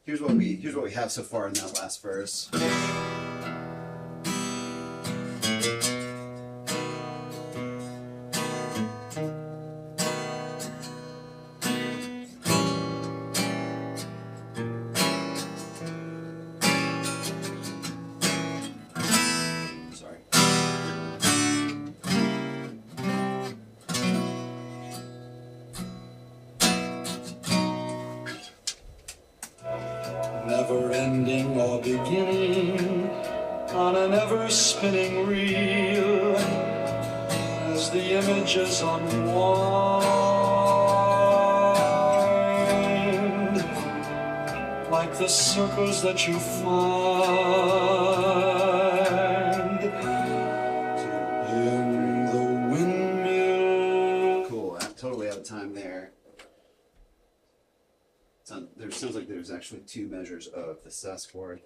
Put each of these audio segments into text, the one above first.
here's what we have so far in that last verse. Sorry. Never ending or beginning on an ever spinning reel as the images unwind, like the circles that you find in the windmill. Cool. I'm totally out of time there. There sounds like there's actually two measures of the sus chord.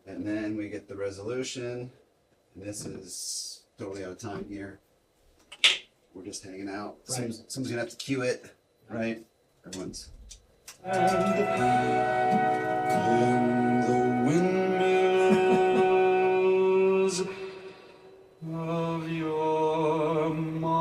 And then we get the resolution. And this is totally out of time here. We're just hanging out. Right. Someone's gonna have to cue it, right? Everyone's. And in the windmills of your mind.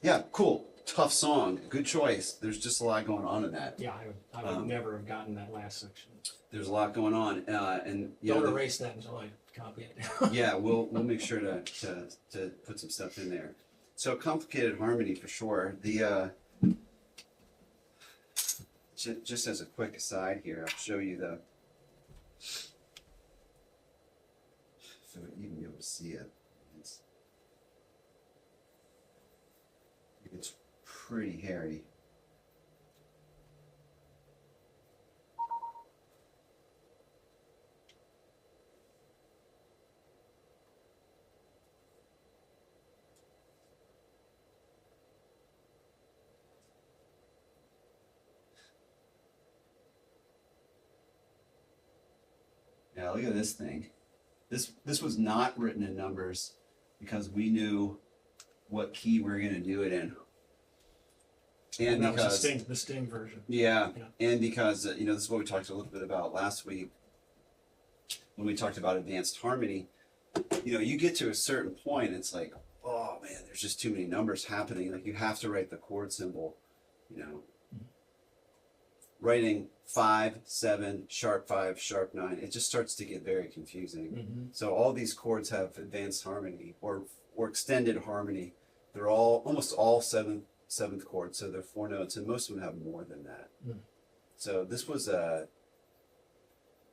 Yeah, cool. Tough song. Good choice. There's just a lot going on in that. Yeah, I would never have gotten that last section. There's a lot going on. And you Don't know, erase that until I copy it. yeah, we'll make sure to put some stuff in there. So complicated harmony for sure. The just as a quick aside here, I'll show you the so you can be able to see it. It's pretty hairy. Now look at this thing. This was not written in numbers because we knew what key we were going to do it in. And that because was the Sting version. yeah, Yeah. and because you know, this is what we talked a little bit about last week when we talked about advanced harmony. You know, you get to a certain point, it's like, oh man, there's just too many numbers happening. Like you have to write the chord symbol. You know, writing 5, 7, sharp 5, sharp 9. It just starts to get very confusing. Mm-hmm. So all these chords have advanced harmony or extended harmony. They're all almost all seventh chords, so they're 4 notes, and most of them have more than that. Mm. So this was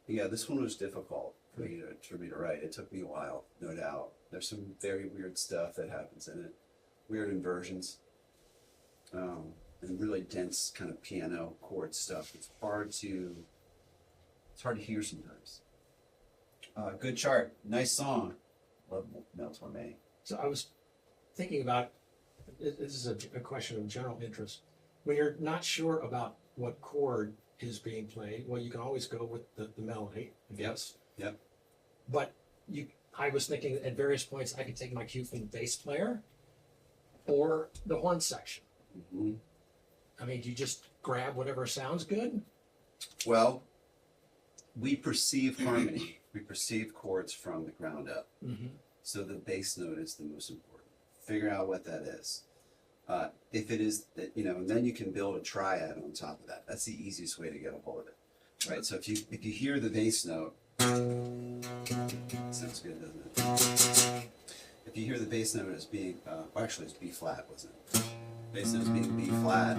this one was difficult for me to write. It took me a while, no doubt. There's some very weird stuff that happens in it, weird inversions, and really dense kind of piano chord stuff. It's hard to hear sometimes. Good chart, nice song. Love Mel Torme. So I was thinking about, this is a question of general interest. When you're not sure about what chord is being played, well, you can always go with the melody, I guess. Yep. But I was thinking at various points I could take my cue from the bass player or the horn section. Mm-hmm. I mean, do you just grab whatever sounds good? Well, we perceive harmony. We perceive chords from the ground up. Mm-hmm. So the bass note is the most important. Figure out what that is. If it is, you know, and then you can build a triad on top of that. That's the easiest way to get a hold of it, right? So if you hear the bass note, sounds good, doesn't it? If you hear the bass note as being, actually it's B flat, wasn't it? Bass note as being B flat,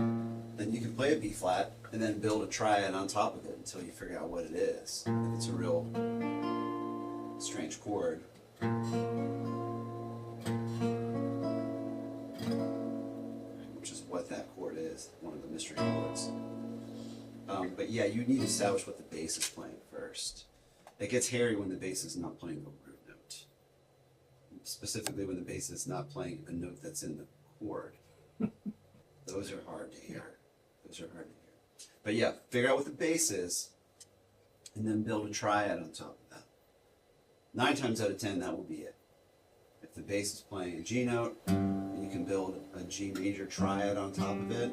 then you can play a B flat and then build a triad on top of it until you figure out what it is. If it's a real strange chord. Which is what that chord is, one of the mystery chords. But yeah, you need to establish what the bass is playing first. It gets hairy when the bass is not playing the root note. Specifically when the bass is not playing a note that's in the chord. Those are hard to hear. Those are hard to hear. But yeah, figure out what the bass is, and then build a triad on top of that. 9 times out of 10, that will be it. If the bass is playing a G note, you can build a G major triad on top of it.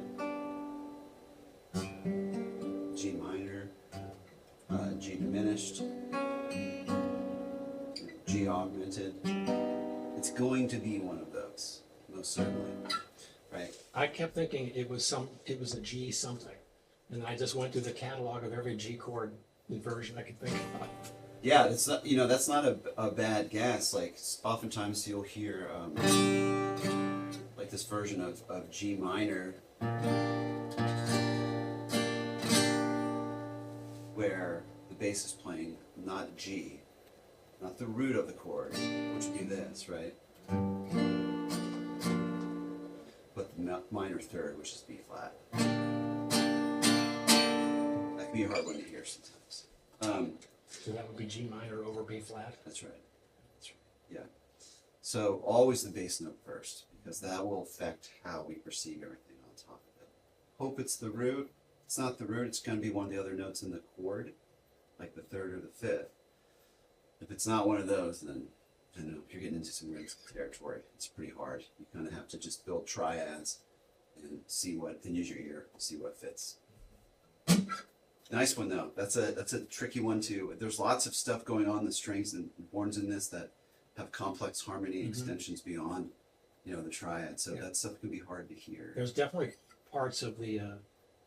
G minor, G diminished, G augmented. It's going to be one of those, most certainly, right? I kept thinking it was a G something, and I just went through the catalog of every G chord inversion I could think of. Yeah, it's not, that's not a bad guess. Like oftentimes you'll hear like this version of G minor where the bass is playing not G, not the root of the chord, which would be this, right? But the minor third, which is B flat. That can be a hard one to hear sometimes. So that would be G minor over B flat. That's right. That's right. Yeah. So always the bass note first, because that will affect how we perceive everything on top of it. Hope it's the root. If it's not the root, it's going to be one of the other notes in the chord, like the third or the fifth. If it's not one of those, then I know you're getting into some weird territory. It's pretty hard. You kind of have to just build triads and use your ear to see what fits. Nice one though. That's a tricky one too. There's lots of stuff going on, the strings and horns in this that have complex harmony extensions beyond, the triad. So that stuff can be hard to hear. There's definitely parts of the,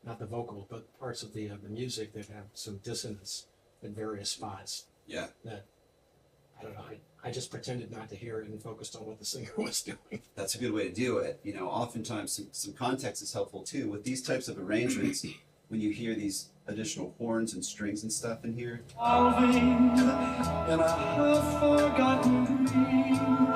not the vocal, but parts of the music that have some dissonance in various spots. Yeah. That, I don't know, I just pretended not to hear it and focused on what the singer was doing. That's a good way to do it. Oftentimes some context is helpful too. With these types of arrangements, when you hear these additional horns and strings and stuff in here. Alving in a half-forgotten dream,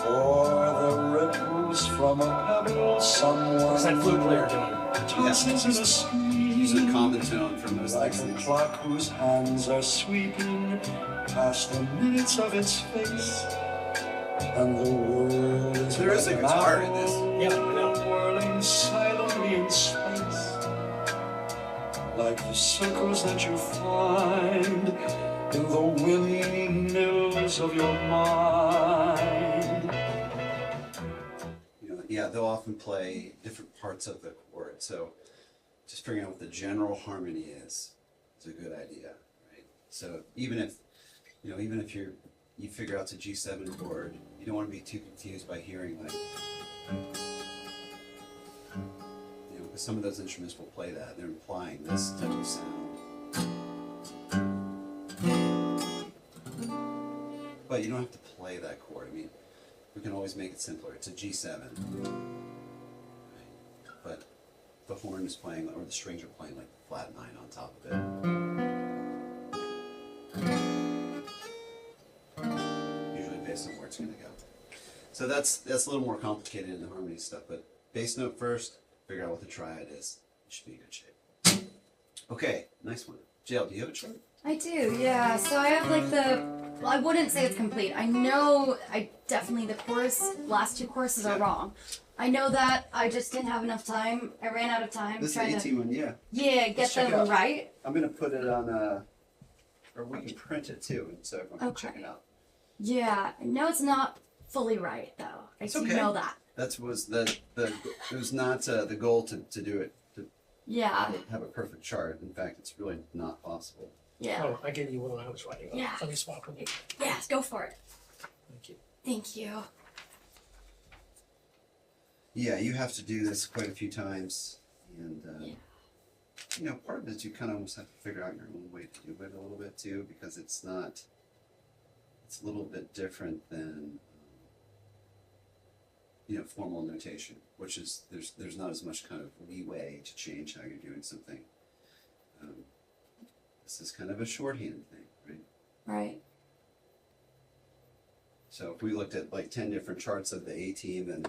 or the ripples from a pebble somewhere. What's that flute player doing? Tosses in a stream, Using a common tone from those like things. a clock whose hands are sweeping past the minutes of its face, and the world is There is a like an guitar in this. owl Yeah, I know. whirling silently in space, like the circles that you find in the windmills of your mind. Yeah, they'll often play different parts of the chord. So just figuring out what the general harmony is a good idea, right? So even if you figure out it's a G7 chord, you don't want to be too confused by hearing like, because some of those instruments will play that. They're implying this type of sound. But you don't have to play that chord. I mean, we can always make it simpler. It's a G7. Right? But the horn is playing, or the strings are playing like the flat 9 on top of it. Usually based on where it's going to go. So that's a little more complicated in the harmony stuff, but bass note first, figure out what the triad is. You should be in good shape. Okay, nice one. JL, do you have a chart? I do, yeah. So I have well, I wouldn't say it's complete. I know the last 2 courses are wrong. I know that I just didn't have enough time. I ran out of time. This is the 18 one, yeah. Yeah, get check it them out. right. I'm going to put it on or we can print it too, and so everyone can check it out. Yeah, I know it's not fully right though. I do okay. know that. That was it was not the goal to do it, to Yeah, have a perfect chart. In fact, it's really not possible. yeah. Oh, I gave you one when I was writing. Yeah. Let me swap with you. Yes, go for it. Thank you. Thank you. Yeah, you have to do this quite a few times, and Yeah. part of it is you kind of almost have to figure out your own way to do it a little bit too, because it's a little bit different than formal notation, which is there's not as much kind of leeway to change how you're doing something. This is kind of a shorthand thing, right? Right. So if we looked at like 10 different charts of the A team, then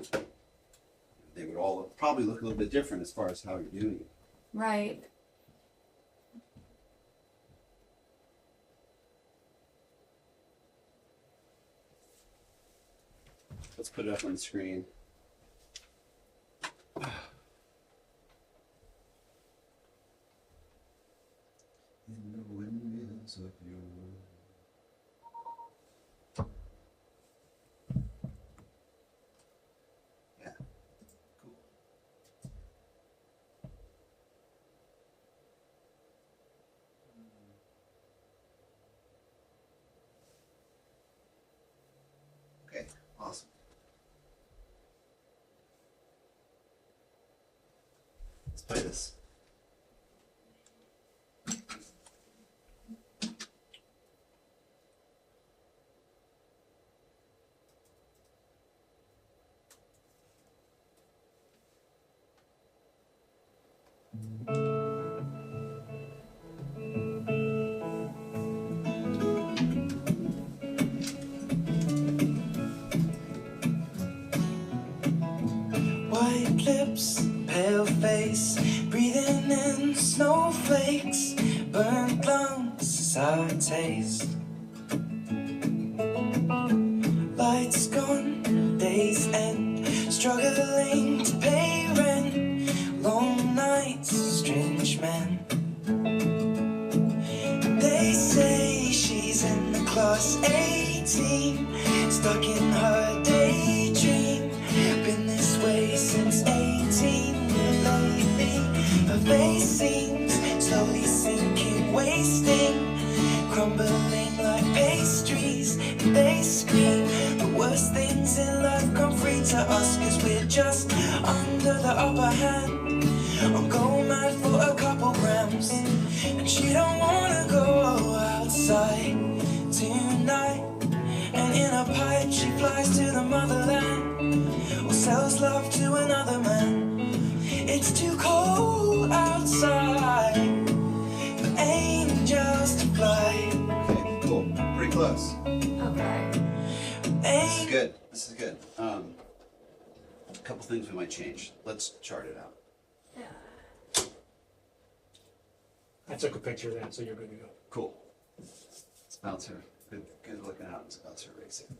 they would all probably look a little bit different as far as how you're doing it. Right. Let's put it up on the screen. Eyes of your yeah, cool. Okay, awesome. Let's play this. White lips, pale face, breathing in snowflakes, burnt lungs as I taste. Lights gone, days end, struggling to pay rent, long nights, strange men. They say she's in the class 18, stuck in her daydream. Been this way since 18, lately her face seems slowly sinking, wasting, crumbling like pastries. And they scream the worst things in life come free to us, 'cause we're just under the upper hand. I'm going mad for a couple grams, and she don't wanna go outside tonight. And in a pipe she flies to the motherland, or sells love to another man. It's too cold outside for angels to fly. Okay, cool. Pretty close. Okay. This is good. This is good. A couple things we might change. Let's chart it out. I took a picture of that, so you're good to go. Cool. It's bouncer. Good looking out. It's bouncer racing.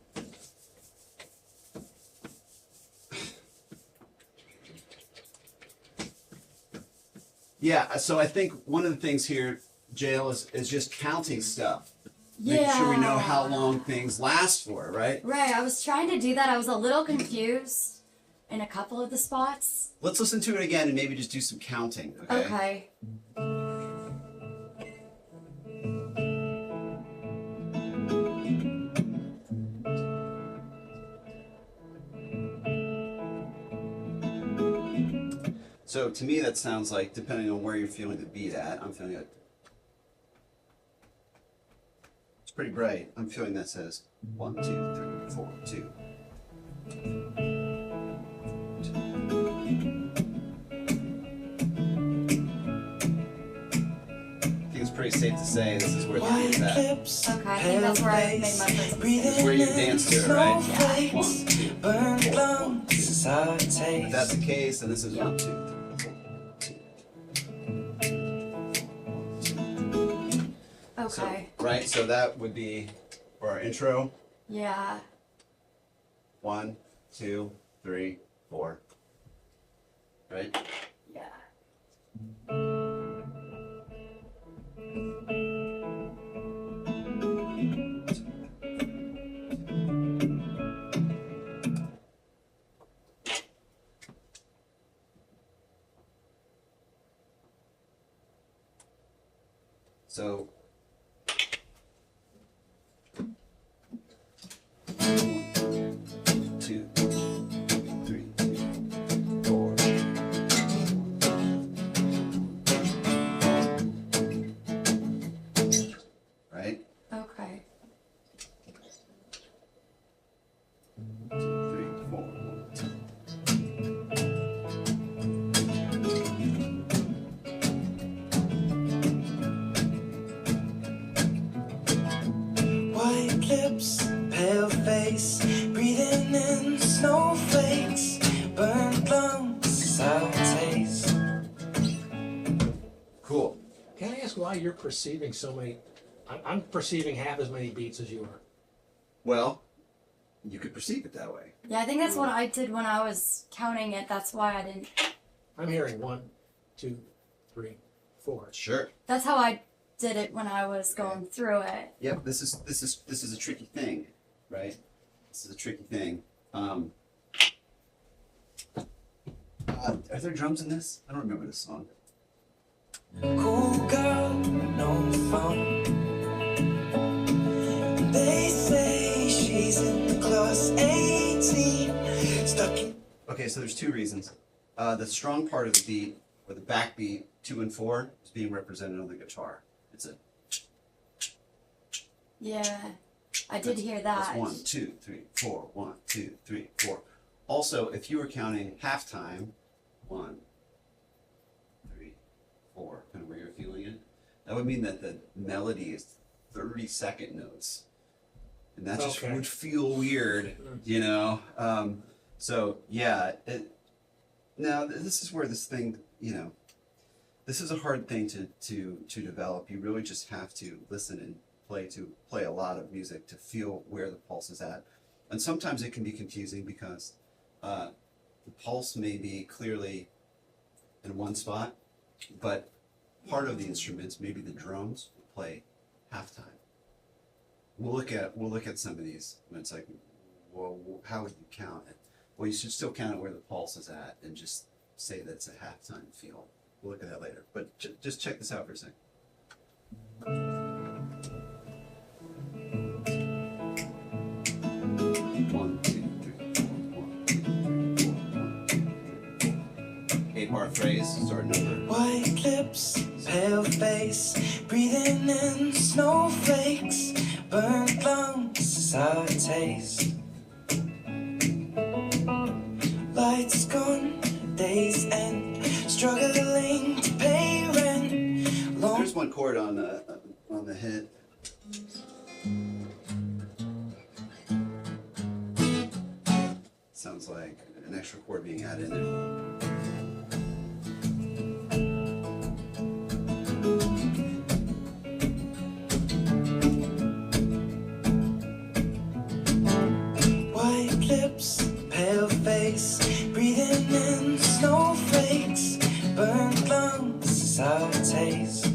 Yeah, so I think one of the things here, Jail, is just counting stuff. Making sure we know how long things last for, right? Right, I was trying to do that. I was a little confused in a couple of the spots. Let's listen to it again and maybe just do some counting, okay? Okay. So to me, that sounds like, depending on where you're feeling the beat at, I'm feeling it. It's pretty bright. I'm feeling that says 1, 2, 3, 4, 2. I think it's pretty safe to say this is where the beat is White at. lips, Okay, I think that's where I made my first mistake. breathing Where you dance to it, right? snowflakes, 1, 2. burnt lungs as I If taste. that's the case, then this is 1, 2, 3, 4, 2. So, Okay. right, so that would be for our intro. Yeah. 1, 2, 3, 4. Right? Yeah. So. 2, 3, 4. Right? Okay. 2, 3, 4. White lips, pale face, breathing in snowflakes, burnt lungs as I taste. Cool. Can I ask why you're perceiving so many? I'm perceiving half as many beats as you are. Well, you could perceive it that way. Yeah, I think that's what I did when I was counting it. That's why I didn't. I'm hearing 1, 2, 3, 4. Sure. That's how I did it when I was going through it. Yep, this is a tricky thing, right? This is a tricky thing. Are there drums in this? I don't remember this song. Cool girl, no phone. They say she's in the class 18, stuck in. Okay, so there's two reasons. The strong part of the beat, or the backbeat, 2 and 4, is being represented on the guitar. It's a Yeah, I did hear that. that's 1, 2, 3, 4. 1, 2, 3, 4. Also, if you were counting halftime, 1, 3, 4, kind of where you're feeling it, that would mean that the melody is 30-second notes, and that just Okay. would feel weird, you know. So yeah, now this is where this thing, you know, this is a hard thing to develop. You really just have to listen and play a lot of music to feel where the pulse is at, and sometimes it can be confusing because the pulse may be clearly in one spot, but part of the instruments, maybe the drums, will play halftime. We'll look at some of these, and it's like, well, how would you count it? Well, you should still count it where the pulse is at, and just say that's a halftime feel. We'll look at that later, but just check this out for a second. 1, 2, 3, 4. 1, 2, 3, 4. 1, 2, 3, 4. 8-bar phrase, start number. White lips, pale face, breathing in snowflakes, burnt lungs, sour taste. Lights gone, days end, struggling to pay rent. Long There's one chord on the hit. Sounds like an extra chord being added in there. white lips, pale face, breathing in snowflakes, burnt lungs, sour taste.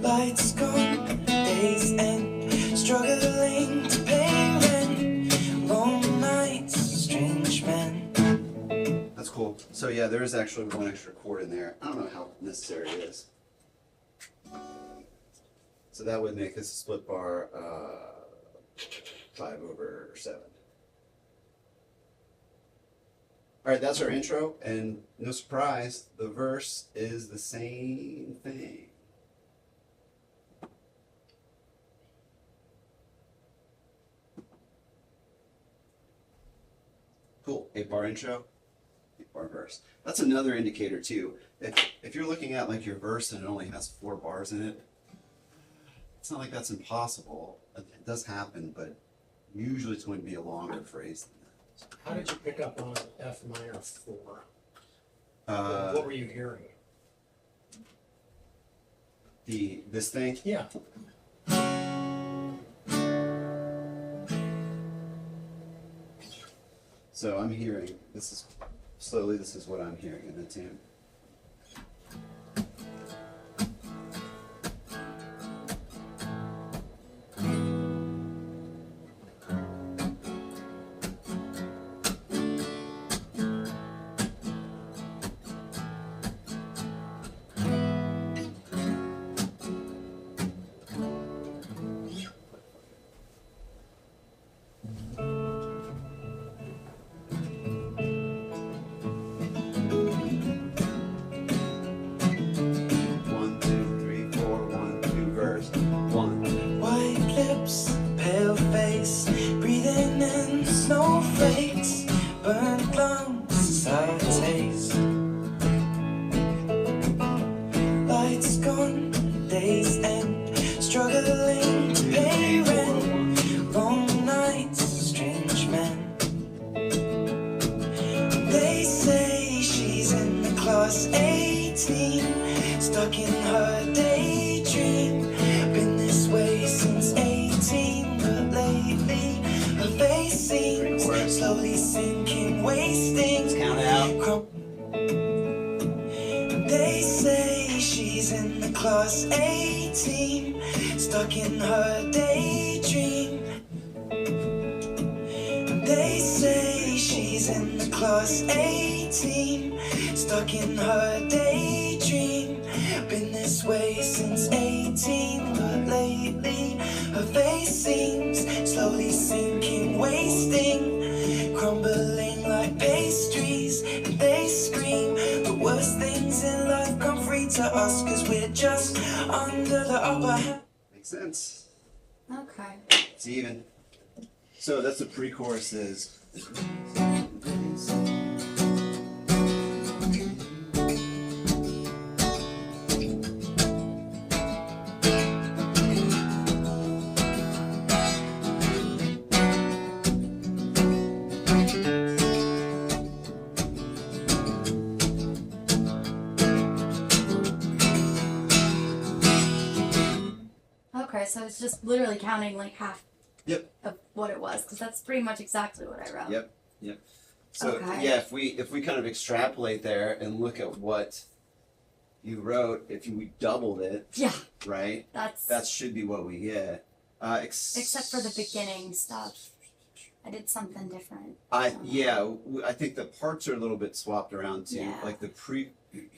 Lights gone, days end, struggling to pay rent. Long nights, strange men. That's cool. So yeah, there is actually one extra chord in there. I don't know how necessary it is. So that would make this a split bar 5/7. All right, that's our intro, and no surprise, the verse is the same thing. Cool. 8-bar intro, 8-bar verse. That's another indicator too. If you're looking at like your verse and it only has 4 bars in it, it's not like that's impossible. It does happen, but usually it's going to be a longer phrase than that. How did you pick up on F minor 4? Uh, What were you hearing? this thing. Yeah. So I'm hearing this is what I'm hearing in the tune. One, 2, 3, 4, 1, 2, verse. 1. White lips, pale face, breathing in snowflakes, burnt lungs, sour taste. Lights gone, days end, struggling to pay rent. Long nights, strange men. They say she's in the class 18, stuck in her daydream. Been this way since 18, but lately her face seems slowly sinking, wasting. Count out. They say she class 18, stuck in her daydream. They say she's in the class 18, stuck in her daydream. Been this way since 18, but lately her face seems slowly sinking, wasting, crumbling like pastries. And they scream the worst things in life come free to us, 'cause we're just under the upper hand. Makes sense. Okay. It's even. So that's the pre-choruses. Okay, so it's just literally counting like half Yep. of what it was, because that's pretty much exactly what I wrote. Yep. Yep. So Okay. yeah, if we kind of extrapolate there and look at what you wrote, if we doubled it, Yeah, right? that's That should be what we get. except for the beginning stuff. I did something different. I think the parts are a little bit swapped around too. Yeah. Like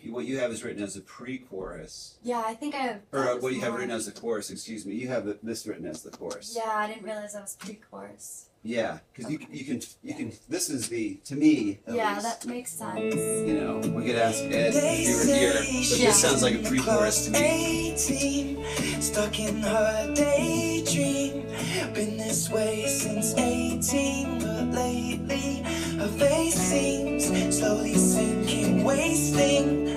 what you have is written as a pre-chorus, Yeah, I think I have. or that was what you have more- written as the chorus. Excuse me. You have this written as the chorus. Yeah, I didn't realize that was pre-chorus. Yeah, because you can. This is to me. At Yeah, least, that makes sense. You know, we could ask Ed They if you were here, say but she's this sounds like a in pre-chorus to class me. 18, stuck in her daydream. Been this way since 18, but lately her face seems slowly sinking, wasting,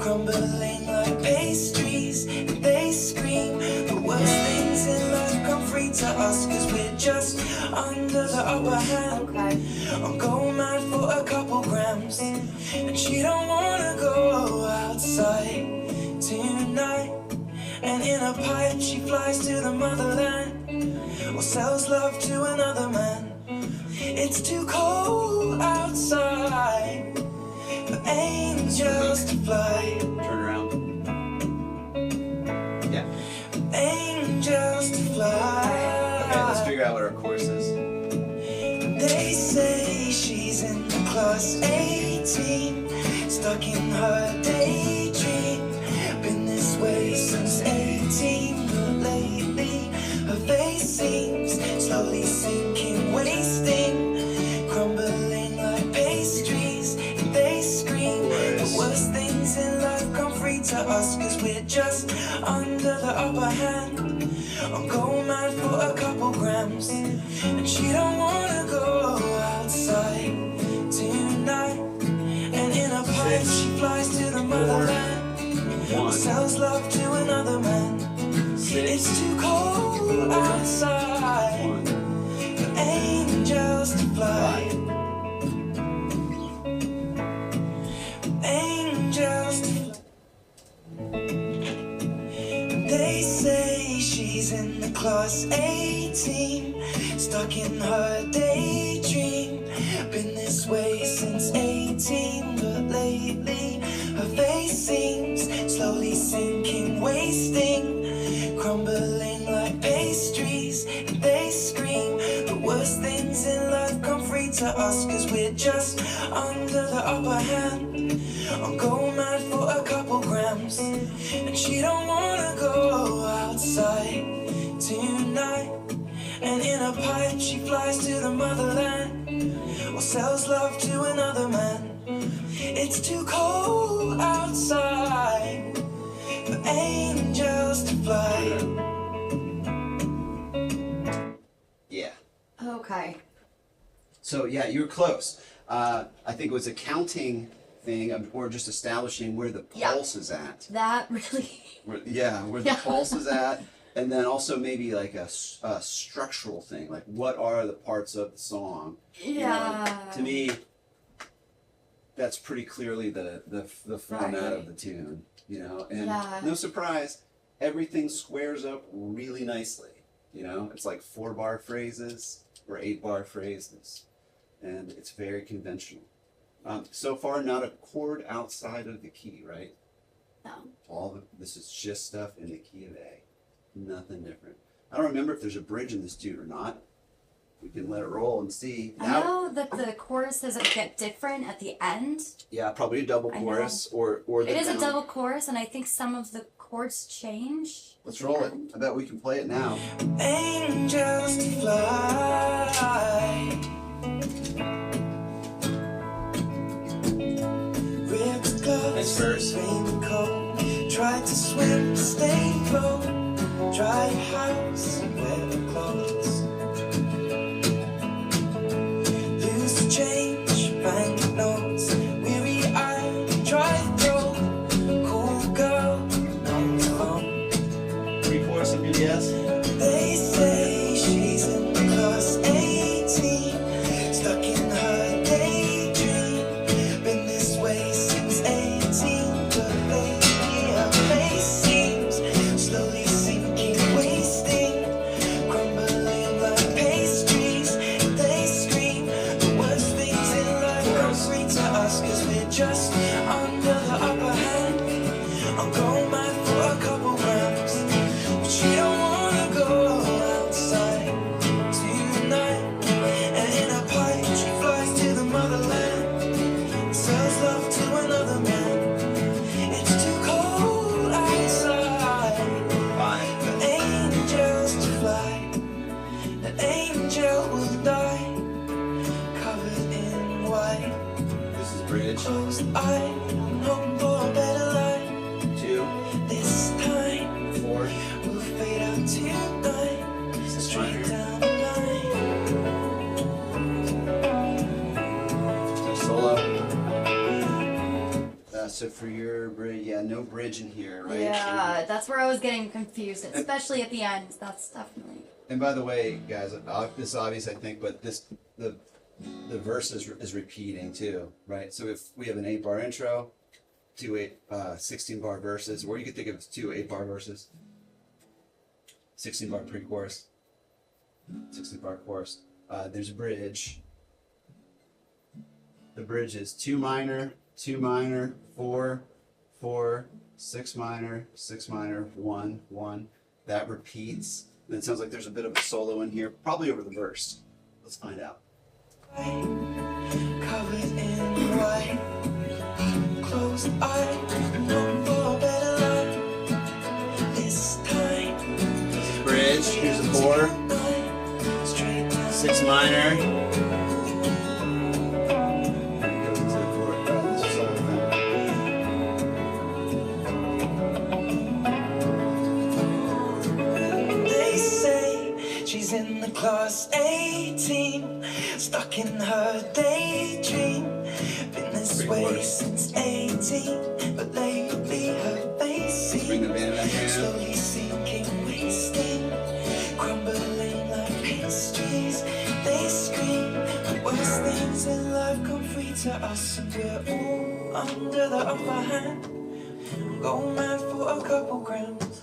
crumbling like pastries. And they scream the worst things in life come free to us, 'cause we're just under the upper hand. Okay. I'm going mad for a couple grams, and she don't wanna go outside tonight. And in a pipe she flies to the motherland, or sells love to another man. It's too cold outside for angels to fly, Turn around. Yeah. angels to fly. Okay, let's figure out what our chorus is. They say she's in the class 18, stuck in her daydream. Been this way since 18, but lately her face seems slowly sinking, wasting, crumbling like pastries. And they scream the worst things in life come free to us, 'cause we're just under the upper hand. I'm going mad for a couple grams, and she don't wanna go outside tonight. And in a pipe she flies to the motherland, One, sells love to another man. six, It's too cold outside one, for angels to fly, angels to fly. They say she's in the class 18, stuck in her daydream. Been this way since 18, but lately her face seems slowly sinking, wasting, crumbling like pastries. And they scream the worst things in life come free to us, 'cause we're just under the upper hand. I'm going mad for a couple grams, and she don't wanna go outside tonight. And in a pipe she flies to the motherland, or sells love to another man. It's too cold outside for angels to fly. yeah. Okay. So yeah, you were close. I think it was a counting thing, or just establishing where the Yeah. pulse is at. That really. Where the Yeah. pulse is at, and then also maybe like a structural thing, like what are the parts of the song? You know, Yeah. to me, that's pretty clearly the format Right. of the tune, you know, and Yeah. no surprise, everything squares up really nicely. You know, it's like 4-bar phrases or 8-bar phrases, and it's very conventional. So far, not a chord outside of the key, right? No. This is just stuff in the key of A. Nothing different. I don't remember if there's a bridge in this tune or not. We can let it roll and see. I know that the choruses get different at the end. Yeah, probably a double I chorus or the It is a down. double chorus, and I think some of the chords change. Let's roll it. I bet we can play it now. Angels to fly. Ripped gloves, Nice verse. raincoat. Tried to swim, stay float. Dry house, wear clothes. Lose the change, bank notes. Weary eyed, dry throat. Cool girl, not alone. Pre-chorus of BDS. They say she's in class 18, stuck in her daydream. Been this way since 18, but lately her face seems slowly sinking, wasting, crumbling like pastries. They scream the worst things in life come free to us, 'cause we're just under the upper hand. I'll go mad for a couple grams, but she don't wanna go outside tonight. And in a pipe she flies to the motherland, sells love to another man. It's too cold outside for angels to fly. An angel will die, covered in white. This is bridge. Closed eye, hoping for a better life. 2, This time 4, we'll fade out tonight, straight down the line. solo. So for your bridge, yeah, no bridge in here, right? Yeah, that's where I was getting confused, especially at the end. That's definitely. And by the way, guys, this is obvious, I think, but the verse is repeating too, right? So if we have an 8-bar intro, 16-bar verses, or you could think of it as 2 8-bar verses, 16-bar pre-chorus, 16-bar chorus. There's a bridge. The bridge is 2 minor, 4, 4, 6 minor, 6 minor, 1, 1. That repeats. And it sounds like there's a bit of a solo in here, probably over the verse. Let's find out. Covered in white, closed eye, hoping for a better life. This time, This is bridge. Here's a 4, straight down 6 minor. Goes into the chord. This is solo thing. They say she's in the class 18, stuck in her daydream. Been this way since 18, but lately her face Bring the band back seems in. slowly sinking, wasting, crumbling like pastries. They scream the worst things in life come free to us, and we're all under the upper hand. Go mad for a couple grams.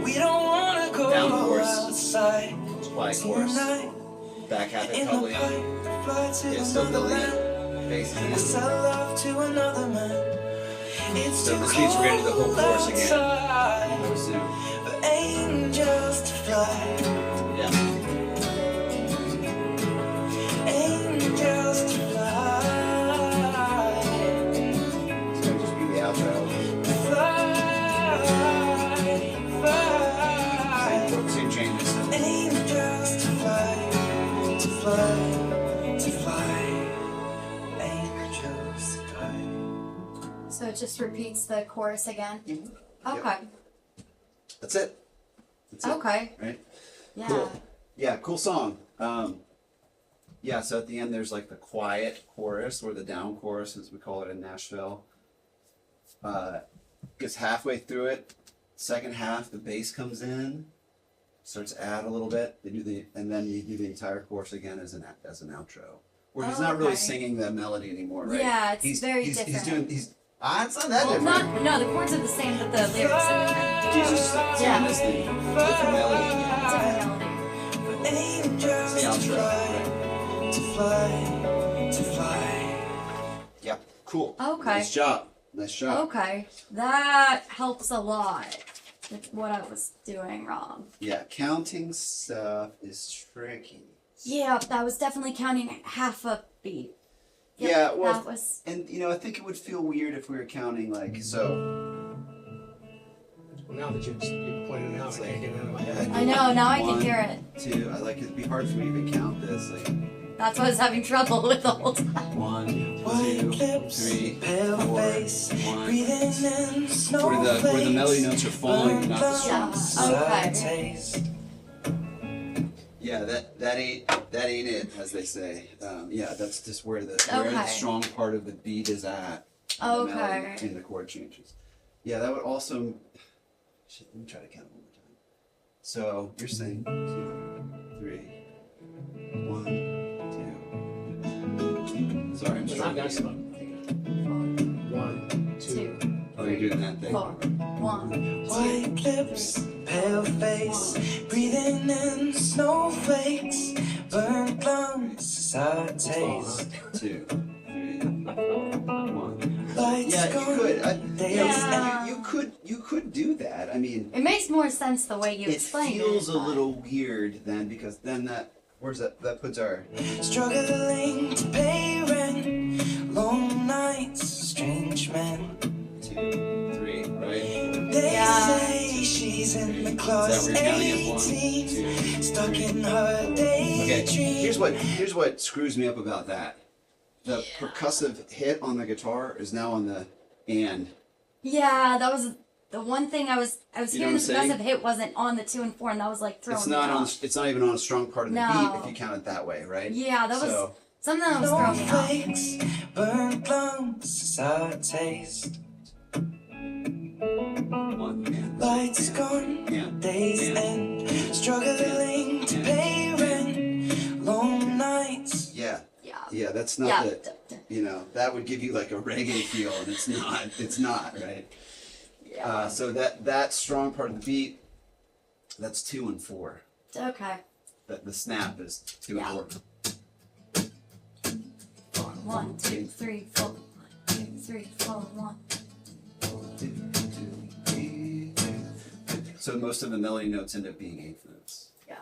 We don't wanna go Down chorus. outside Quiet chorus. tonight. Back half it In the probably. pipe, fly to Yeah, still building motherland. it. Bass I in. sell love to another man. It's So too this means we're gonna do the whole cold chorus again. outside Go soon. for angels to fly. Yeah. Angels to fly. It's gonna just be the outro. Fly, fly. Same changes. Angels to fly, to fly, to fly. Angels to fly. So it just repeats the chorus again. Mhm. Okay. That's it. That's it. Okay. Right? Yeah. Cool. Yeah, cool song. Yeah, so at the end there's like the quiet chorus, or the down chorus as we call it in Nashville. Gets halfway through it, second half the bass comes in, starts to add a little bit. And then you do the entire chorus again as an outro. Where he's Oh, not really okay. singing the melody anymore, right? Yeah, it's he's, very he's different. It's not that Well, different. no, the chords are the same, but the lyrics are different. He's just singing Yeah. this thing, different melody. Different melody. Angels The to outro, fly, right? to fly, to fly. Yeah, cool. Okay. Nice job. Nice job. Okay, that helps a lot. That's what I was doing wrong. Yeah, counting stuff is tricky. Yeah, that was definitely counting half a beat. Yep, Yeah, well, that was. and I think it would feel weird if we were counting like so. Now that you pointed it out, I can't get it out of my head. I know, now I can One, hear it. 2. I like it'd be hard for me to even count this. Like That's why I was having trouble with the whole time. 1, White 2, lips, 3, pale 4. face, 1. breathing in Where the melody notes are falling, not the strings. Yeah, okay. taste. Yeah, that ain't it, as they say. Yeah, that's just where the Okay. strong part of the beat is at. in the melody Okay. in the chord changes. Yeah, that would also. Shit, let me try to count one more time. So you're saying 2, 3, 1, 2. Sorry, I'm It's not struggling. that slow. 1, 2. 2, Oh, you're doing that thing. 4, 1, White lips, pale face, breathing in snowflakes, burnt lungs, sour taste. 2, 3, 1. Lights Yeah, you gone, could. Yeah. You could do that. I mean, It makes more sense the way you it explained feels it. a little weird then because then where's that puts our struggling to pay rent, long nights, strange men. 2, 3, right? They Yeah. say she's in the Is that class where you're counting it? 1, 18, 2. stuck in her Okay, daydream. here's what screws me up about that. The percussive hit on the guitar is now on the and. Yeah, that was the one thing I was You know hearing. what The I'm saying? progressive hit wasn't on the 2 and 4, and that was like throwing It's me not on. off. It's not even on a strong part of the No. beat if you count it that way, right? Yeah, that was So, something that was throwing me off. Snowflakes, burnt lungs, sour taste. 1 and. Lights and, gone, and, days and. end, struggling to pay rent, long nights. Yeah, Yeah. yeah. That's not Yeah. the. That would give you like a reggae feel, and it's not. It's not, right? Yeah. So that strong part of the beat, that's 2 and 4. Okay. The snap is 2 Yeah. and 4. 1, 2, 3, 4. 1, 2, 3, 4, 1. So most of the melody notes end up being eighth notes. Yeah.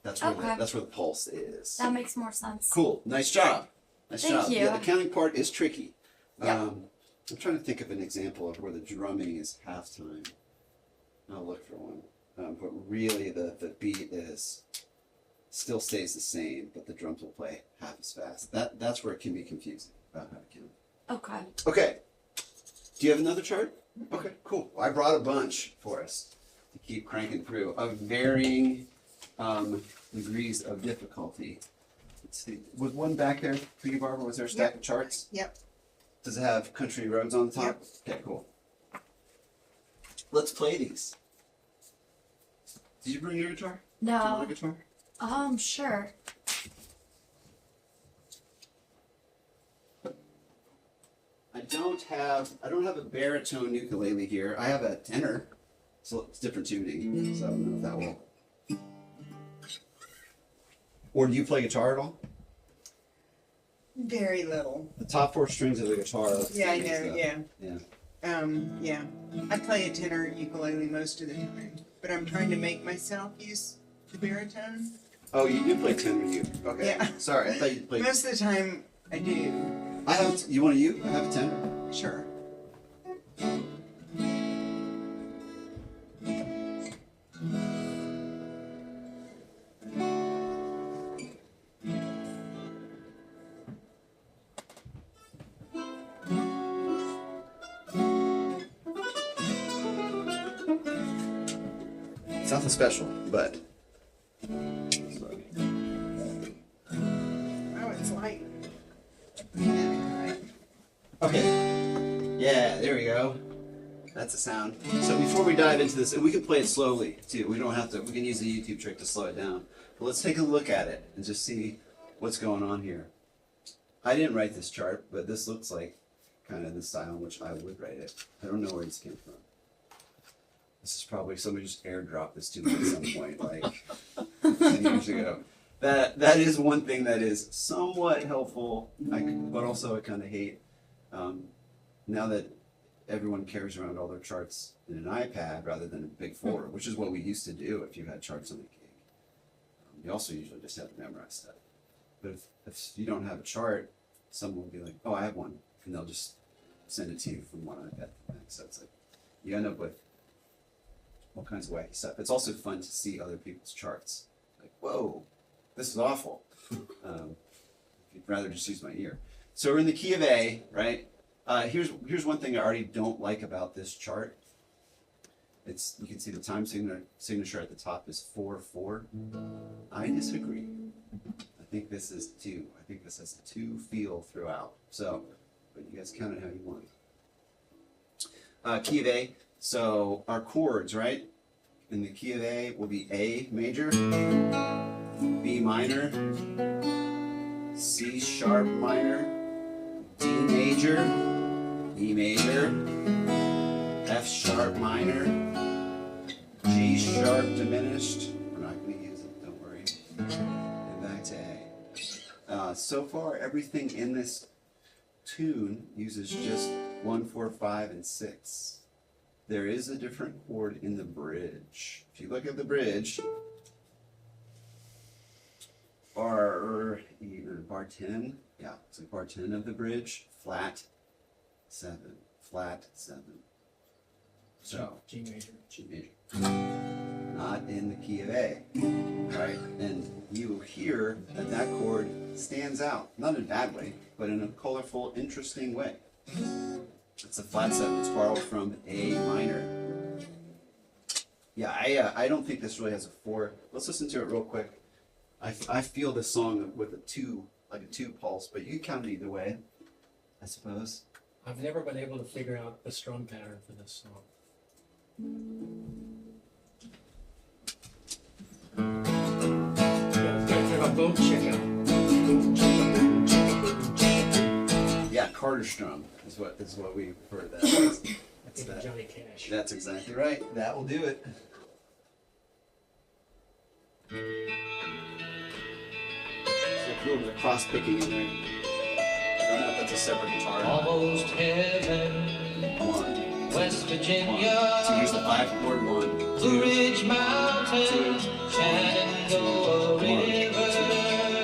That's where Okay. that's where the pulse is. That makes more sense. Cool. Nice job. Nice Thank job. you. Yeah, the counting part is tricky. Yeah. I'm trying to think of an example of where the drumming is halftime. I'll look for one. But really the beat is still stays the same, but the drums will play half as fast. That's where it can be confusing about how to count. Okay. Okay. Do you have another chart? Okay, cool. I brought a bunch for us to keep cranking through of varying degrees of difficulty. Let's see. Was one back there for you, Barbara? Was there a stack of charts? Yep. Does it have country roads on the top? Okay, cool. Let's play these. Did you bring your guitar? Do you want a No. guitar? Sure. I don't have a baritone ukulele here. I have a tenor, so it's different tuning. So I don't know if that will. Or do you play guitar at all? Very little. The top 4 strings of the guitar. are the Yeah, I same as know. the- Yeah. Yeah. Yeah. I play a tenor ukulele most of the time, but I'm trying to make myself use the baritone. Oh, you do play tenor, you? Okay. Yeah. Sorry, I thought you played. Most of the time, I do. I have. You want to you? I have a tenor. Sure. It's nothing special, but. Oh, it's light. Okay. Yeah, there we go. That's a sound. So before we dive into this, and we can play it slowly too. We don't have to. We can use the YouTube trick to slow it down. But let's take a look at it and just see what's going on here. I didn't write this chart, but this looks like kind of the style in which I would write it. I don't know where this came from. This is probably somebody just airdropped this to me at some point, like 10 years ago. That is one thing that is somewhat helpful, but also I kind of hate. now that everyone carries around all their charts in an iPad rather than a big folder, which is what we used to do if you had charts on the gig. You also usually just have to memorize stuff. But if you don't have a chart, someone will be like, oh, I have one. And they'll just send it to you from one iPad. So it's like, you end up with all kinds of wacky stuff. It's also fun to see other people's charts. Like, whoa, this is awful. You'd rather just use my ear. So we're in the key of A, right? Here's one thing I already don't like about this chart. You can see the time signature at the top is 4/4. I disagree. I think this is 2. I think this has a 2 feel throughout. So, but you guys count it how you want. Key of A. So our chords, right? In the key of A will be A major, B minor, C sharp minor, D major, E major, F sharp minor, G sharp diminished. We're not going to use it, don't worry. And back to A. So far, everything in this tune uses just 1, 4, 5, and 6. There is a different chord in the bridge. If you look at the bridge, bar 10, yeah, so bar 10 of the bridge, flat 7, flat 7. So G major. G major, not in the key of A, right? And you hear that that chord stands out, not in a bad way, but in a colorful, interesting way. It's a flat 7. It's borrowed from A minor. Yeah, I don't think this really has a 4. Let's listen to it real quick. I feel this song with a 2, like a 2 pulse, but you can count it either way, I suppose. I've never been able to figure out the strum pattern for this song. Yeah, kind of a boom chicka. Boom chicka, boom chicka, boom chicka. Yeah, Carter strum is what we heard that was. I think of Johnny Cash. That's exactly right. That will do it. So cool, the cross picking in there. I don't know if that's a separate guitar. Almost heaven, 1, West 1. Virginia, So here's the 5 chord 1, 2, Blue Ridge Mountains, Shenandoah River.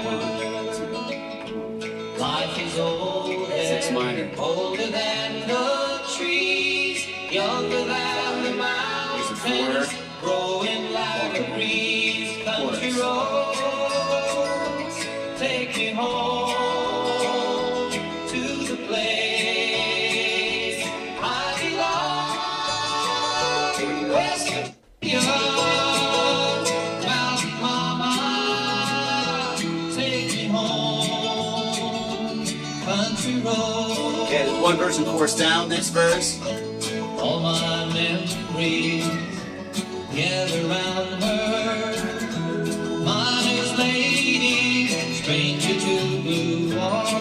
1, 2. Life is old 6 minor. older than the trees, younger than the mountains, growing like a breeze. Country roads, take me home to the place I belong. West Virginia, Mountain Mama, take me home. Country roads. Okay, there's one verse and chorus down. Next verse. All my memories gather round her. Miner's lady, stranger to blue water.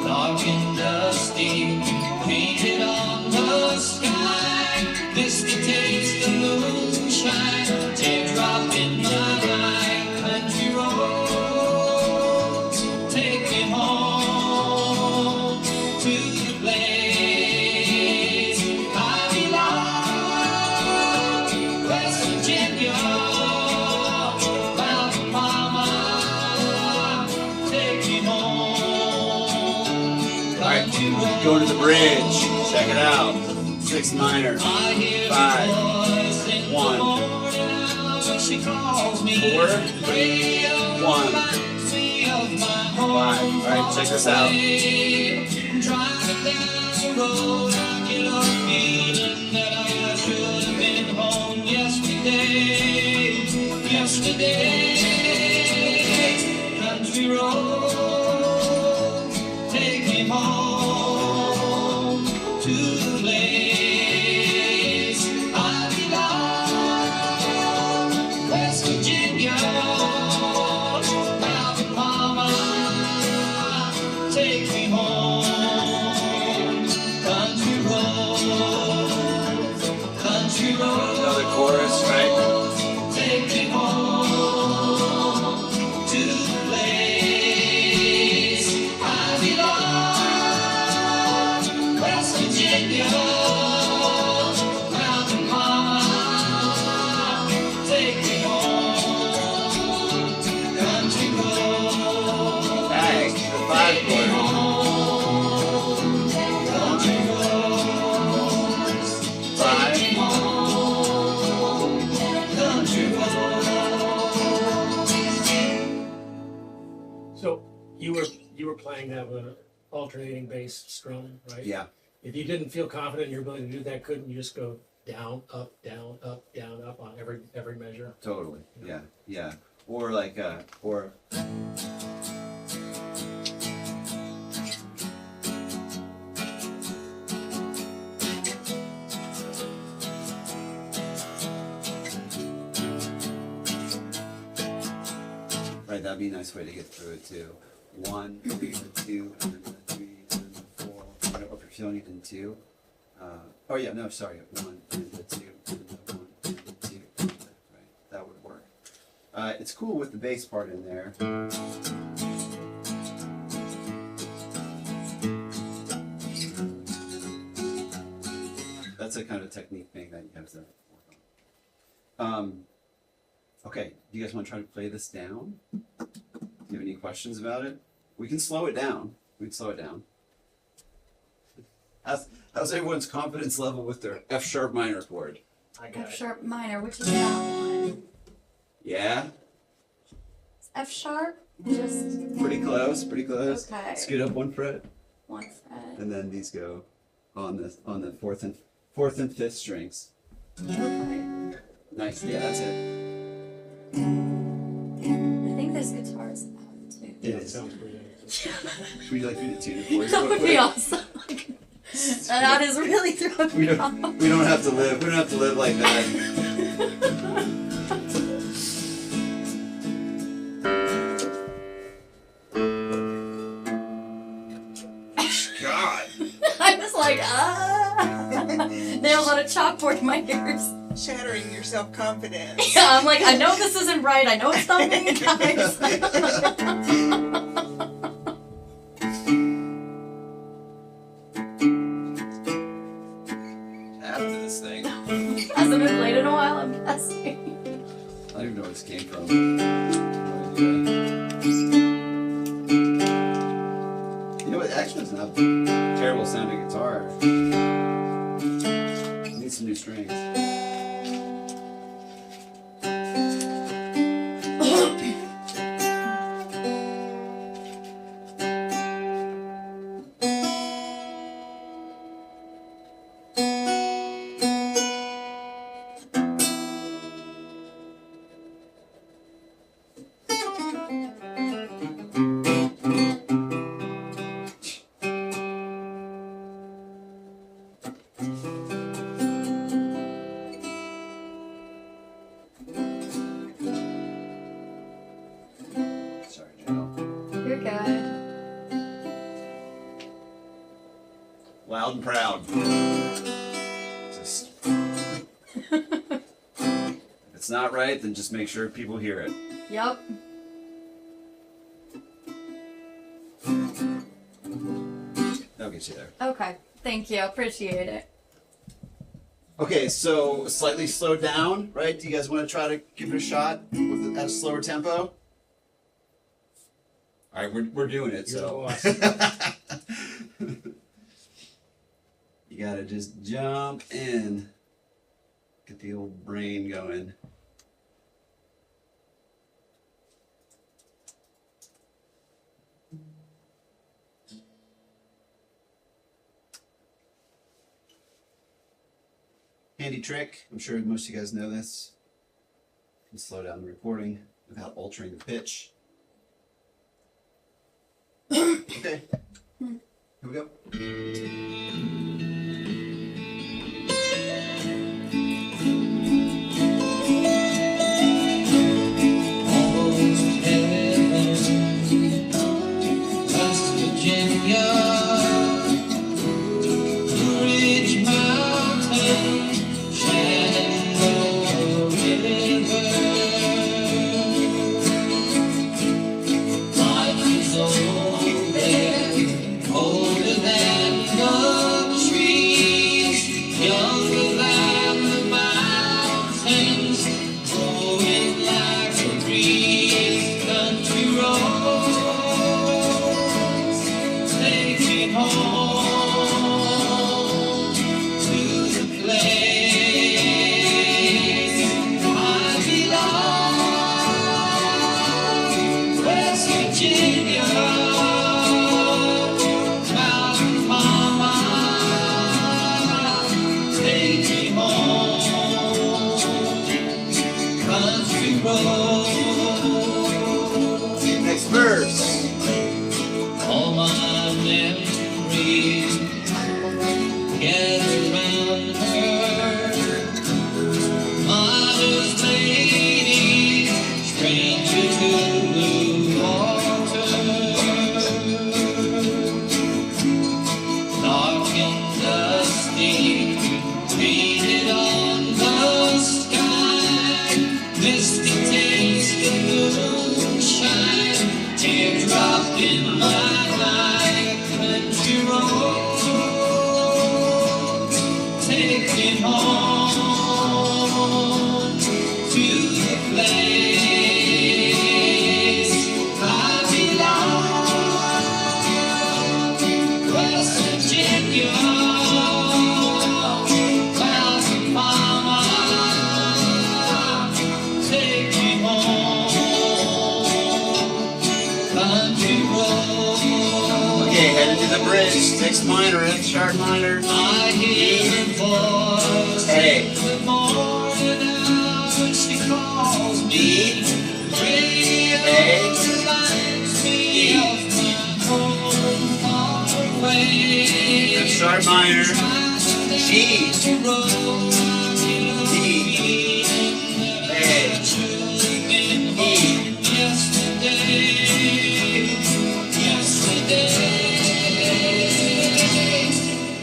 Dark and dusty, painted on the sky. Misty taste the moonshine, teardrop in my eye. Country roads, take me home to the place I belong. West Virginia, Mountain Mama, take me home. Country roads. Go to the bridge. Check it out. 6 minor. I hear 5, her voice in the 1, morning when she calls me. 4, Radio 1, reminds me of my home. 5. All right, check this out. Driving down the road, I get a feeling that I should have been home yesterday. Country road, take me home to the place I belong. West Virginia, Mountain Mama, take me home. Country road, country road. Another chorus, right? Take me home to the place I belong. So you were playing that with an alternating bass strum, right? Yeah. If you didn't feel confident in your ability to do that, couldn't you just go down, up, down, up, down, up on every measure? Totally. Yeah. Yeah. Or like or right, that'd be a nice way to get through it too. 1, 2, and then 3, and then 4. Or if you're feeling it in 2. Oh yeah, no, sorry. 1 and the 2, and the 1 and the 2. Right, that would work. It's cool with the bass part in there. That's a kind of technique thing that you have to work on. Okay, do you guys want to try to play this down? Do you have any questions about it? We can slow it down. We can slow it down. How's everyone's confidence level with their F sharp minor chord? I got F it. sharp minor, which is that one? Yeah? F sharp? Just Pretty close, pretty close. Okay. Scoot up 1 fret, one fret. and then these go on the fourth and fifth strings. Okay. Nice, yeah, that's it. I think this guitar is out too. It is. Sounds pretty good. Would you like me to tune it for you? That would be awesome. That is really throwing We me off. don't have to live. We don't have to live like that. God. I was like, nails on a chalkboard in my ears. Shattering your self-confidence. Yeah, I'm like, I know this isn't right. I know it's not me, guys. Happened to this thing. Hasn't been played in a while, I'm guessing. I don't even know where this came from. You know what? Actually, it's not a terrible sounding guitar. It needs some new strings. Sorry, Joe. You're good. Loud and proud. Just. If it's not right, then just make sure people hear it. Yep. That'll get you there. Okay. Thank you. Appreciate it. Okay, so slightly slowed down, right? Do you guys want to try to give it a shot at a slower tempo? All right, we're doing it. You're So the you gotta just jump in, get the old brain going. Handy trick, I'm sure most of you guys know this. You can slow down the recording without altering the pitch. Okay, here we go. Almost heaven, West Virginia, Blue Ridge Mountain, Shenandoah River. Life is over there. home to the place I belong. West Virginia, Mountain Mama, take me home. Country road. Next verse. All my memories gather round her. Mother's lady, stranger to blue water. Dark and dusty, painted on the sky. Misty taste of moonshine, teardrop in my eye. Country road, take me home to the place I belong. West Virginia, Mountain Mama, take me home. Country road. Okay, headed to the bridge. 6 minor, F sharp minor. I hear her voice Hey. in the morning hours. She calls me. Radio reminds me of my home far away. F sharp minor. G. To roam D. A. E. Yesterday,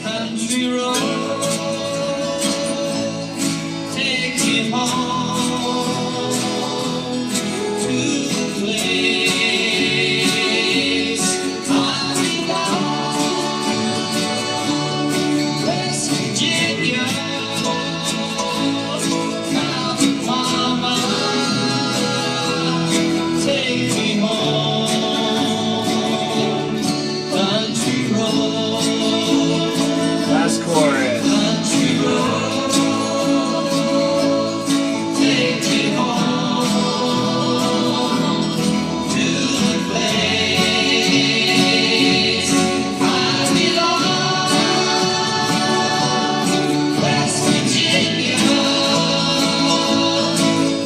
country road, take me home to the place I belong. West Virginia, Mountain Mama, take me home. Country road, Last chorus. country road, take me home to the place I belong. West Virginia,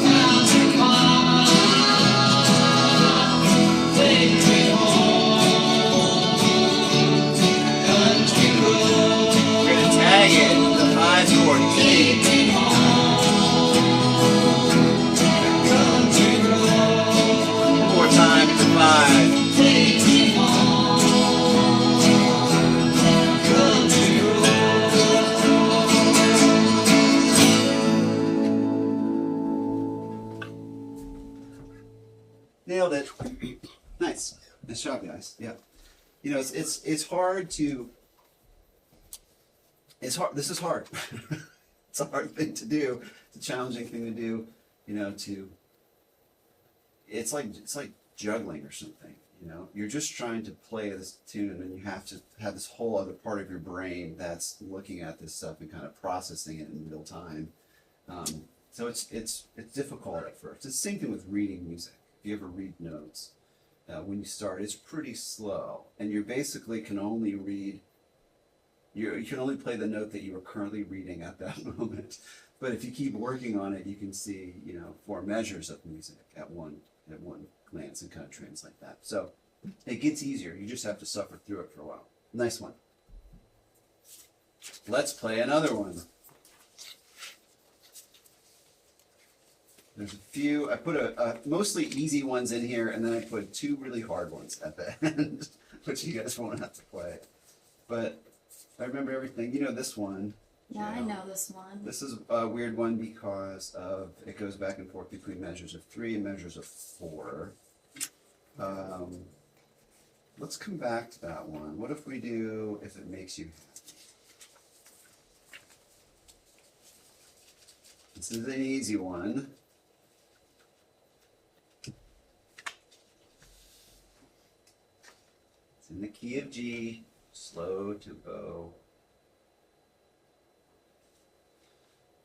Mountain Mama, take me home. Country road, We're gonna tag it. The 5 chord. G. take me home. Country road, One more time. The 5. take me home. Country Nailed it. Nice. Nice job, guys. Yeah. You know, it's hard to. It's hard. This is hard. It's a hard thing to do. It's a challenging thing to do. You know, it's like juggling or something. You know, you're just trying to play this tune, and then you have to have this whole other part of your brain that's looking at this stuff and kind of processing it in real time. So it's difficult at first. It's the same thing with reading music. If you ever read notes, when you start, it's pretty slow, and you basically can only read. You can only play the note that you are currently reading at that moment. But if you keep working on it, you can see, you know, 4 measures of music at one glance and kind of translate that. So it gets easier. You just have to suffer through it for a while. Nice one. Let's play another one. There's a few. I put a mostly easy ones in here, and then I put 2 really hard ones at the end, which you guys won't have to play. But I remember everything. You know this one. Yeah, I know this one. This is a weird one because of it goes back and forth between measures of 3 and measures of 4. Let's come back to that one. What if we do If It Makes You Happy? This is an easy one. It's in the key of G. Slow tempo.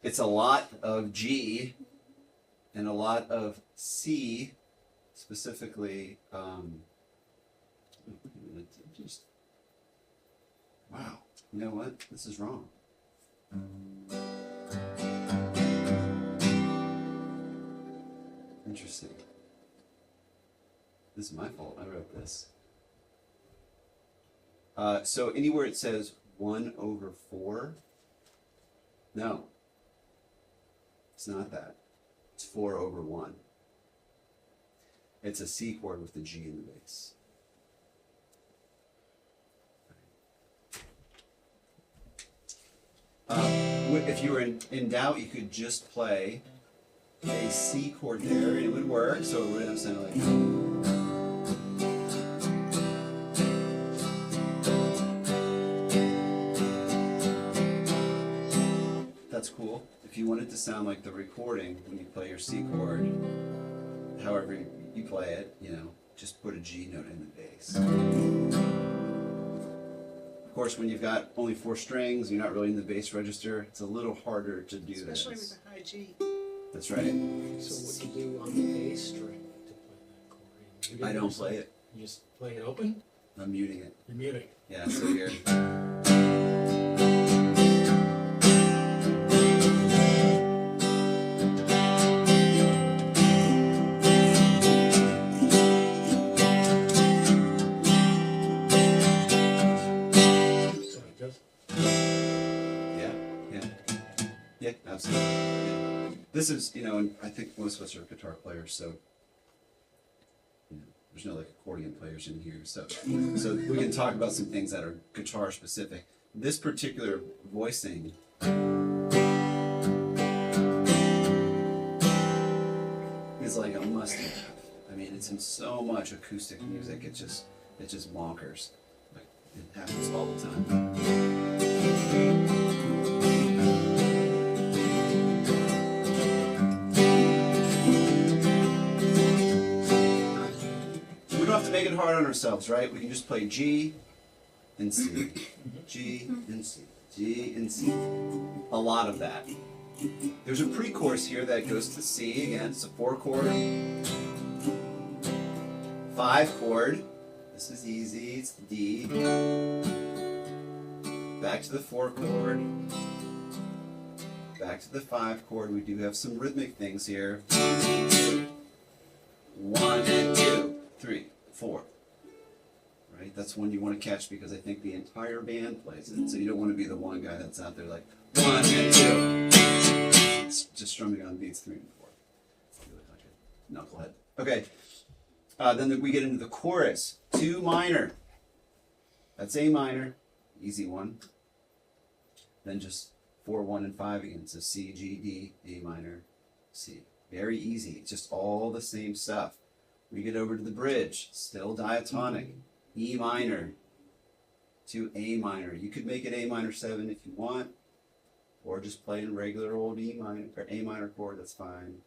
It's a lot of G and a lot of C, specifically. Just wow. You know what? This is wrong. Interesting. This is my fault. I wrote this. So anywhere it says 1/4, no, it's not that. It's 4/1. It's a C chord with the G in the bass. If you were in doubt, you could just play a C chord there, and it would work. So it would end up sounding like. That's cool. If you want it to sound like the recording when you play your C chord, however you play it, you know, just put a G note in the bass. Of course, when you've got only 4 strings, you're not really in the bass register, it's a little harder to do Especially this. with a high G. That's right. So what do you do on the bass string to play that chord? I don't play it. You just play it open? I'm muting it. You're muting. Yeah, so you're. Sorry, just Yeah, absolutely. Yeah. This is, you know, and I think most of us are guitar players, so you know, there's no like accordion players in here, so we can talk about some things that are guitar specific. This particular voicing is like a must-have. I mean, it's in so much acoustic music. It's just bonkers. Like it happens all the time. We don't have to make it hard on ourselves, right? We can just play G and C, G and C, G and C. A lot of that. There's a pre-chorus here that goes to C again. It's a 4 chord, 5 chord. This is easy. It's D. Back to the 4 chord. Back to the 5 chord. We do have some rhythmic things here. 1 and 2, 3, 4. Right? That's one you want to catch because I think the entire band plays it. So you don't want to be the one guy that's out there like 1 and 2. It's just strumming on beats 3 and 4. It's really like a knucklehead. Okay. Then we get into the chorus. 2 minor. That's A minor. Easy one. Then just 4, 1, and 5 again. So C, G, D, A minor, C. Very easy. It's just all the same stuff. We get over to the bridge. Still diatonic. E minor to A minor. You could make it A minor 7 if you want, or just play in regular old E minor or A minor chord. That's fine.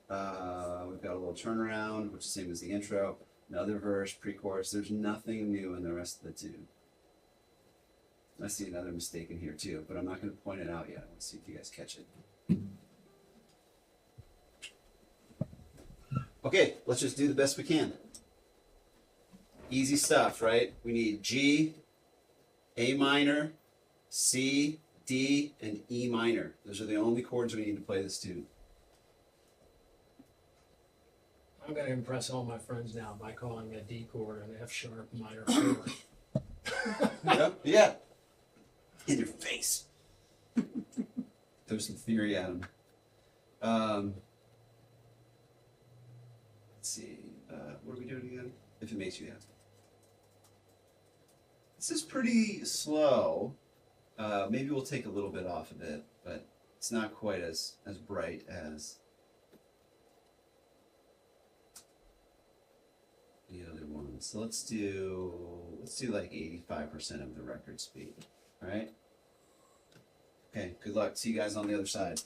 We've got a little turnaround, which is the same as the intro. Another verse, pre-chorus. There's nothing new in the rest of the tune. I see another mistake in here too, but I'm not going to point it out yet. I want to see if you guys catch it. Okay, let's just do the best we can. Easy stuff, right? We need G, A minor, C, D, and E minor. Those are the only chords we need to play this tune. I'm going to impress all my friends now by calling a D chord an F sharp minor chord. Yep. Yeah. In your face. Throw some theory at them. Let's see. What are we doing again? If it makes you happy. This is pretty slow. Maybe we'll take a little bit off of it, but it's not quite as bright as the other ones. So let's do like 85% of the record speed. All right. Okay. Good luck. See you guys on the other side.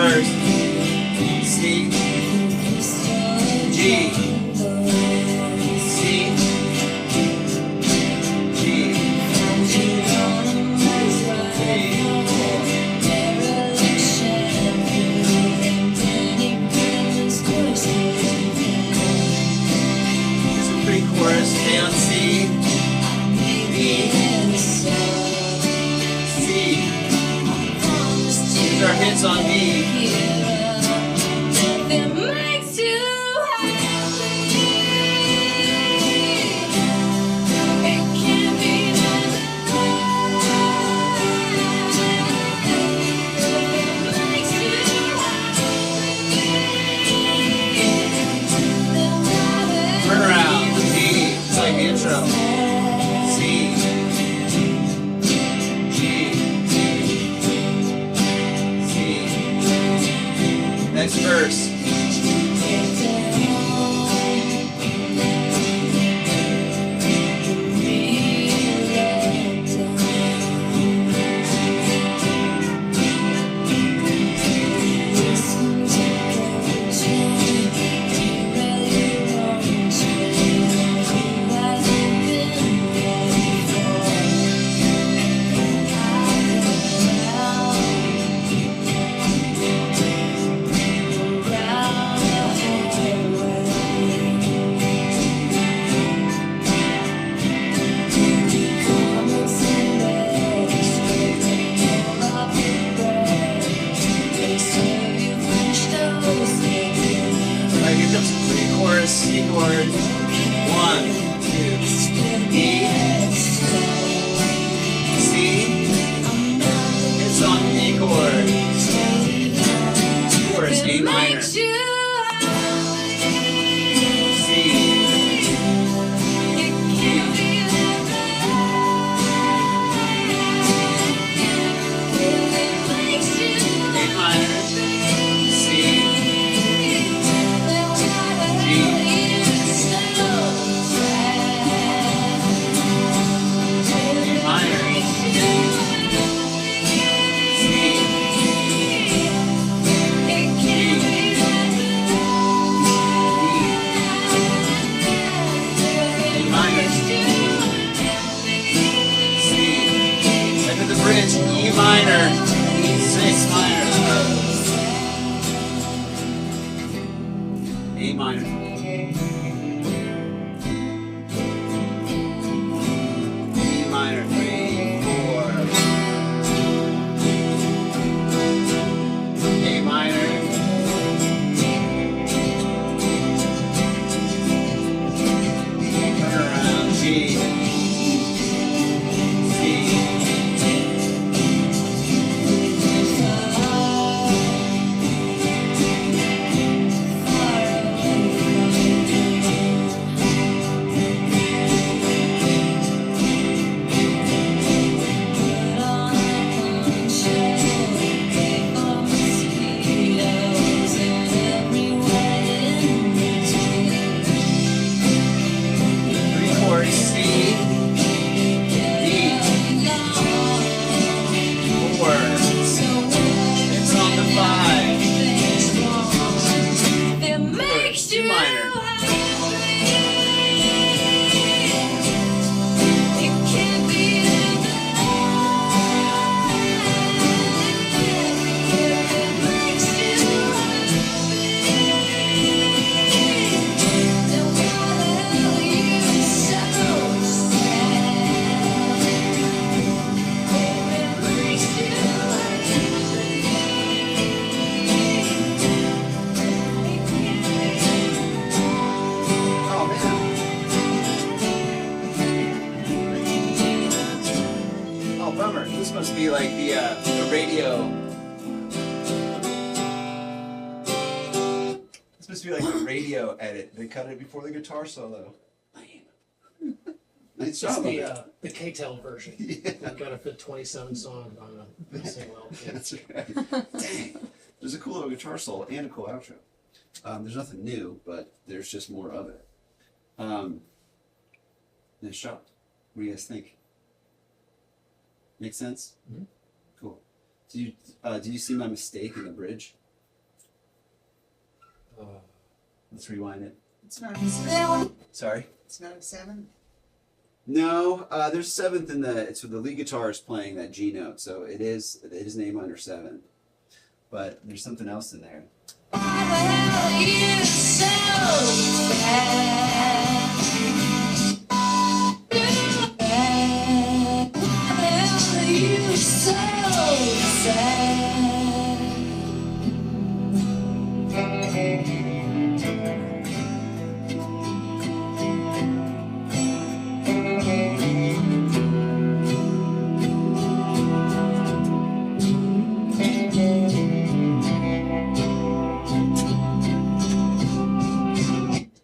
first. C, G, C, G, 3, 4. Here's a pre-chorus. A on C, B, C. Here's our hits on B. Turnaround. G. It's like the intro. C. G. C. Next verse. Alright, here comes the pre-chorus C chord. 1, 2, E, C. It's on E chord. Chorus A minor. C. A minor. C. G. A minor. C. Bridge, E minor, E6 minor, A minor, E minor, 3, 4, A minor, turn around, G. This must be like the radio. This must be like the radio edit. They cut it before the guitar solo. Nice It's job. the K-Tel version. Yeah. I've got to fit 27 songs on a single LP. That's right. Dang. There's a cool little guitar solo and a cool outro. There's nothing new, but there's just more of it. Nice shot. What do you guys think? Make sense? Mhm. Cool. Do you see my mistake in the bridge? Let's rewind it. It's not a 7. Sorry. It's not a 7. No, there's 7th in the. It's the lead guitar is playing that G note, so it is an A minor 7. But there's something else in there.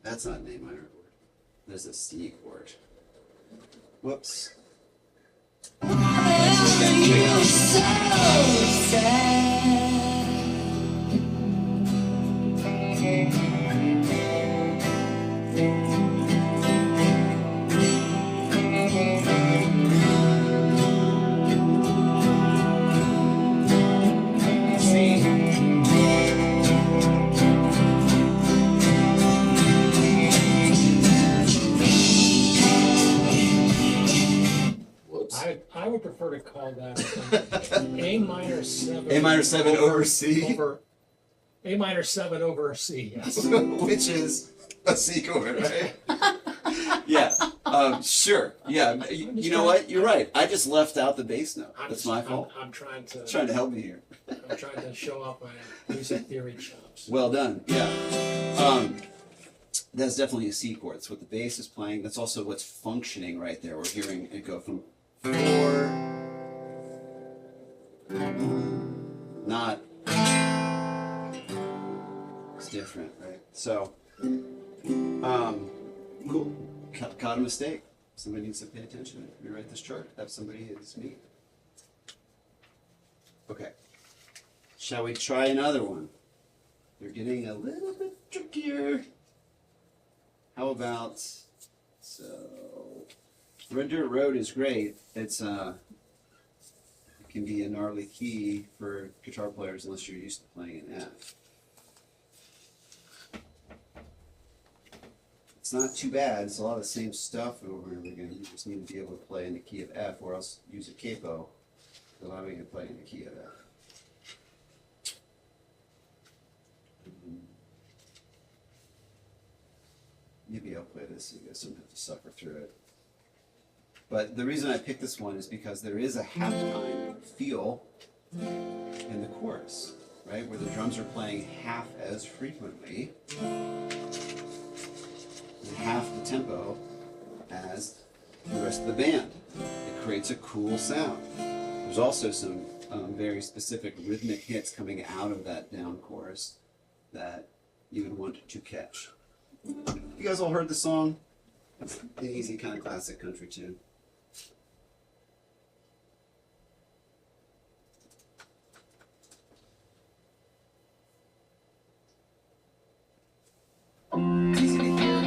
That's not an A minor chord. There's a C chord. Whoops. I would prefer to call that A minor 7. A minor 7 over C, A minor 7 over C, yes. which is a C chord, right? Yeah. Sure. Yeah. You know what? You're right. I just left out the bass note. That's my fault. I'm trying to Help me here. I'm trying to show off my music theory chops. Well done. Yeah. That's definitely a C chord. It's what the bass is playing. That's also what's functioning right there. We're hearing it go from 4, not. It's different, right? So, cool. Caught a mistake. Somebody needs to pay attention. Rewrite this chart. That somebody is me. Okay. Shall we try another one? They're getting a little bit trickier. How about, so, Red Dirt Road is great. It can be a gnarly key for guitar players unless you're used to playing an F. It's not too bad. It's a lot of the same stuff over and over again. You just need to be able to play in the key of F, or else use a capo allowing you to play in the key of F. Maybe I'll play this so you guys don't have to suffer through it. But the reason I picked this one is because there is a halftime feel in the chorus, right? Where the drums are playing half as frequently, and half the tempo as the rest of the band. It creates a cool sound. There's also some very specific rhythmic hits coming out of that down chorus that you would want to catch. You guys all heard the song? It's an easy kind of classic country tune. Easy to hear.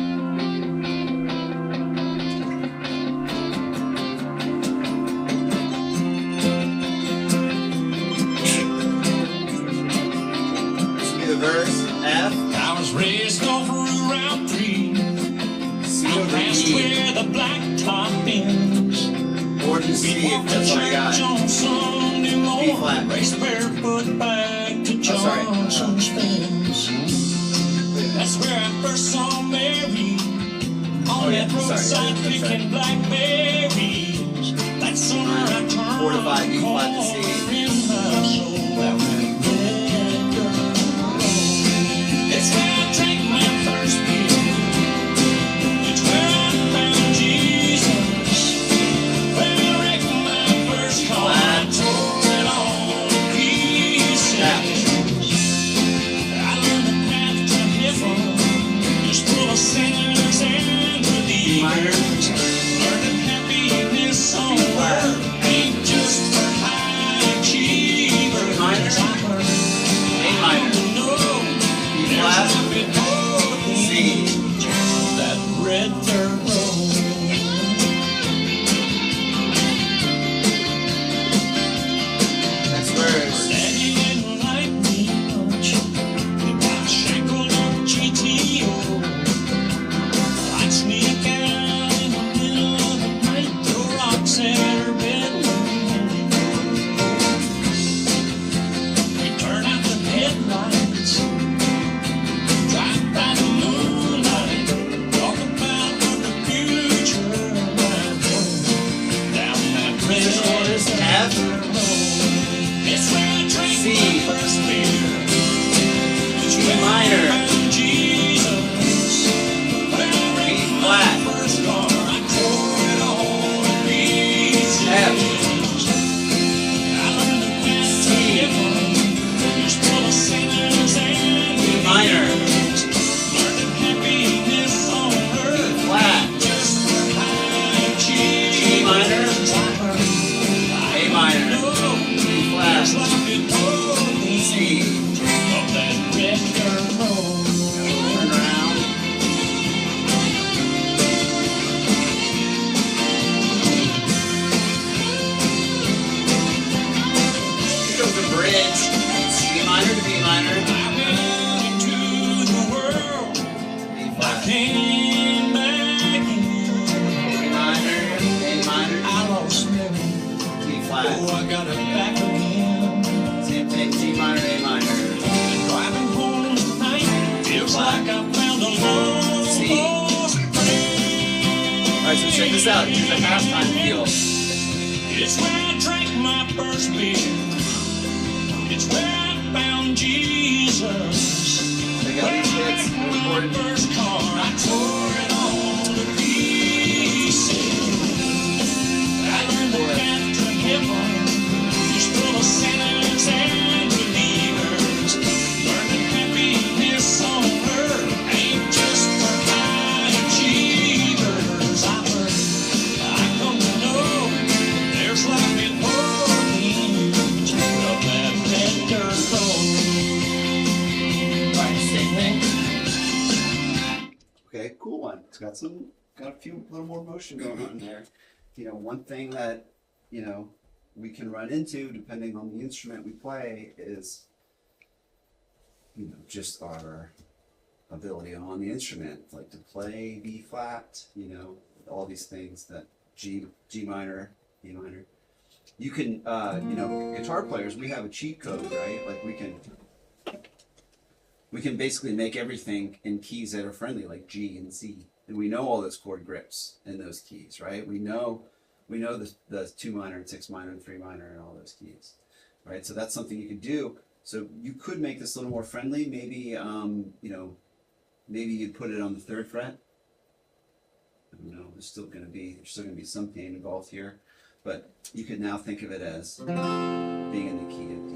This will be the verse. F. I was raised over Route 3. C I over passed E. where the blacktop ends. Or just C if that's all you got. On Sunday morning, flat. race barefoot back to sorry. Johnson's Fence. That's where I first saw Mary on that sorry. roadside That's right. picking blackberries. That summer I turned 4 to 5, B flat to C. in my soul. It's where I drank my first beer. It's where I found Jesus. Where I wrecked my first car. I tore it all to pieces. I learned the path to heaven is full of sinners and E minor. believers. Learned that happiness on earth ain't just for high achievers. minor. B flat. F. D minor. Flat. G minor. A minor. B flat. C. Turn around. Here goes the bridge. C minor to B minor. B flat. A minor. A minor. D flat. Same thing. G minor. A minor. C. Alright, so check this out. Here's a halftime feel. It's where I drank my first beer. It's where I found Jesus. Check out these hits. My Recorded. first car, I tore it all to pieces. I learned the path to heaven is full of sinners and believers. Learning happiness on earth ain't just for high achievers. I come to know there's life in both ends of that red dirt road. Alright, same thing. Okay, cool one. It's got a few little more motion going on there. You know, one thing that, you know, we can run into depending on the instrument we play is, you know, just our ability on the instrument, like to play B flat, you know, all these things that G minor, E minor. You can, you know, guitar players, we have a cheat code, right? Like we can basically make everything in keys that are friendly, like G and C. And we know all those chord grips in those keys, right? We know the 2 minor and 6 minor and 3 minor and all those keys, right? So that's something you could do. So you could make this a little more friendly. Maybe, you know, maybe you'd put it on the 3rd fret. I don't know, there's still gonna be some pain involved here, but you could now think of it as being in the key of D.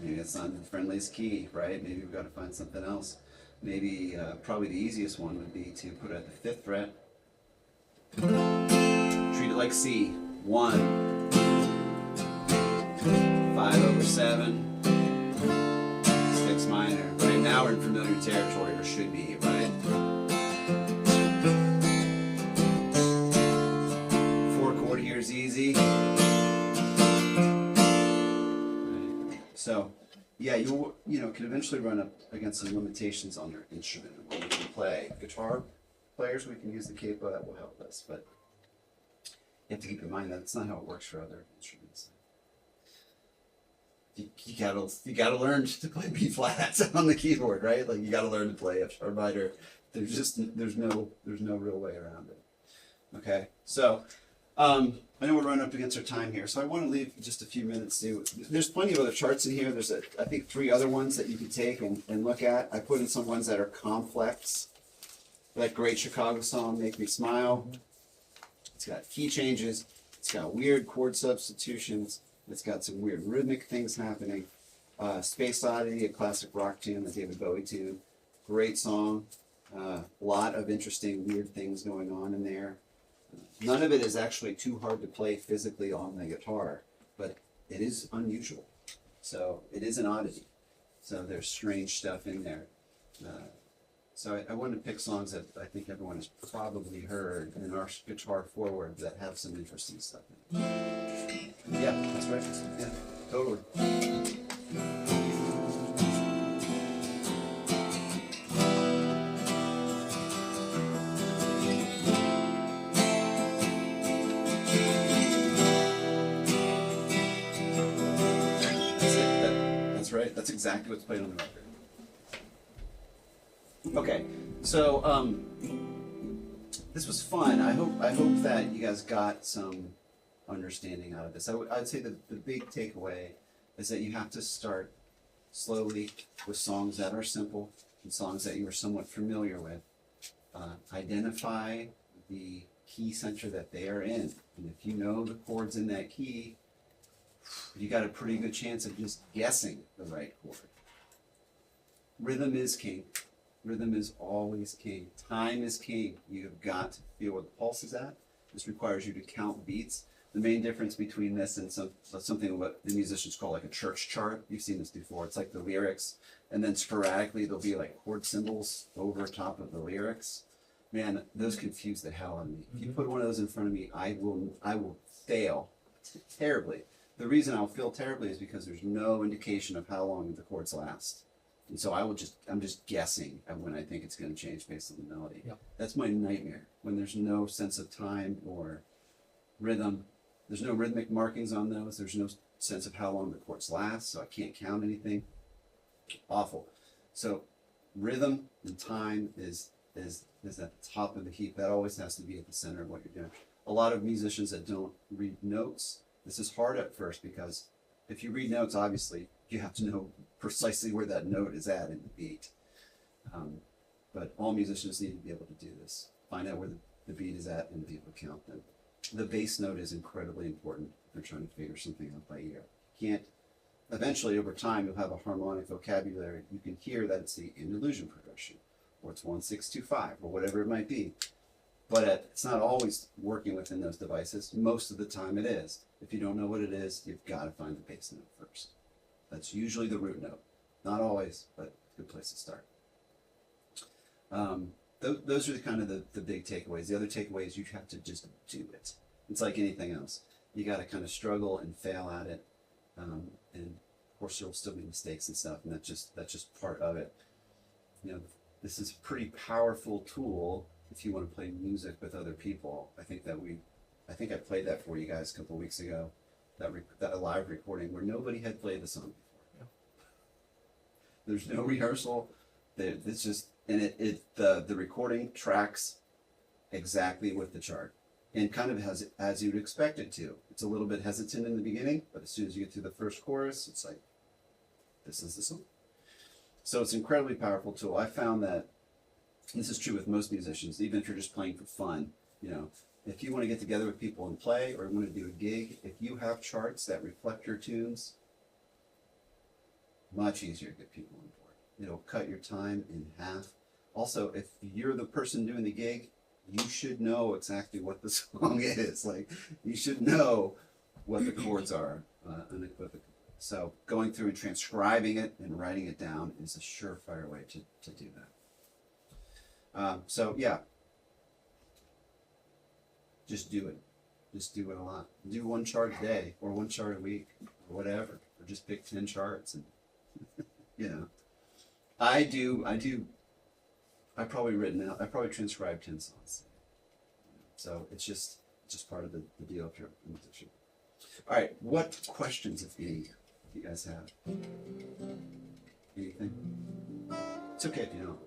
Maybe it's not the friendliest key, right? Maybe we've got to find something else. Maybe, probably the easiest one would be to put it at the 5th fret. Treat it like C. 1, 5/7, 6 minor. Right now we're in familiar territory, or should be, right? 4 chord here is easy. Right. So, yeah, you know, can eventually run up against some limitations on your instrument and what you can play. Guitar players, we can use the capo, that will help us, but you have to keep in mind that it's not how it works for other instruments. You gotta learn to play B flat on the keyboard, right? Like you gotta learn to play F sharp minor. There's no real way around it. Okay, so I know we're running up against our time here, so I want to leave just a few minutes to. There's plenty of other charts in here. There's I think 3 other ones that you can take and look at. I put in some ones that are complex. That great Chicago song, "Make Me Smile." It's got key changes. It's got weird chord substitutions. It's got some weird rhythmic things happening. Space Oddity, a classic rock tune, the David Bowie tune. Great song. A lot of interesting, weird things going on in there. None of it is actually too hard to play physically on the guitar, but it is unusual. So it is an oddity. So there's strange stuff in there. So I wanted to pick songs that I think everyone has probably heard in our guitar forward that have some interesting stuff in it. Yeah, that's right. Yeah, totally. That's right. That's exactly what's played on the record. Okay, so this was fun. I hope that you guys got some understanding out of this. I'd say the big takeaway is that you have to start slowly with songs that are simple and songs that you are somewhat familiar with. Identify the key center that they are in. And if you know the chords in that key, you got a pretty good chance of just guessing the right chord. Rhythm is king. Rhythm is always king. Time is king. You have got to feel where the pulse is at. This requires you to count beats. The main difference between this and something what the musicians call like a church chart, you've seen this before. It's like the lyrics, and then sporadically there'll be like chord symbols over top of the lyrics. Man, those confuse the hell out of me. If you put one of those in front of me, I will fail terribly. The reason I'll fail terribly is because there's no indication of how long the chords last. And so I'm just guessing at when I think it's going to change based on the melody. Yep. That's my nightmare, when there's no sense of time or rhythm. There's no rhythmic markings on those. There's no sense of how long the chords last, so I can't count anything. Awful. So rhythm and time is at the top of the heap. That always has to be at the center of what you're doing. A lot of musicians that don't read notes, this is hard at first because if you read notes, obviously you have to know precisely where that note is at in the beat. But all musicians need to be able to do this. Find out where the beat is at and be able to count them. The bass note is incredibly important if you're trying to figure something out by ear. Eventually over time you'll have a harmonic vocabulary. You can hear that it's the interlusion progression, or it's 1 6 2 5, or whatever it might be. But it's not always working within those devices. Most of the time it is. If you don't know what it is, you've got to find the bass note first. That's usually the root note. Not always, but a good place to start. Those are kind of the big takeaways. The other takeaway is you have to just do it. It's like anything else. You got to kind of struggle and fail at it. And of course there will still be mistakes and stuff, and that's just part of it. You know, this is a pretty powerful tool if you want to play music with other people. I think I played that for you guys a couple of weeks ago, that live recording where nobody had played the song before. Yeah. There's no rehearsal. It's just, and the recording tracks exactly with the chart, and kind of as you'd expect it to. It's a little bit hesitant in the beginning, but as soon as you get through the first chorus, it's like, this is the song. So it's an incredibly powerful tool. I found that this is true with most musicians, even if you're just playing for fun. You know, if you want to get together with people and play, or want to do a gig, if you have charts that reflect your tunes, much easier to get people on board. It'll cut your time in half. Also, if you're the person doing the gig, you should know exactly what the song is. Like, you should know what the chords are unequivocally. So going through and transcribing it and writing it down is a surefire way to do that. So yeah, just do it. Just do it a lot. Do 1 chart a day, or 1 chart a week, or whatever. Or just pick 10 charts and, you know. I probably transcribed 10 songs. So it's just part of the deal if you're a musician. All right, what questions, if any, do you guys have? Anything? It's okay if you don't.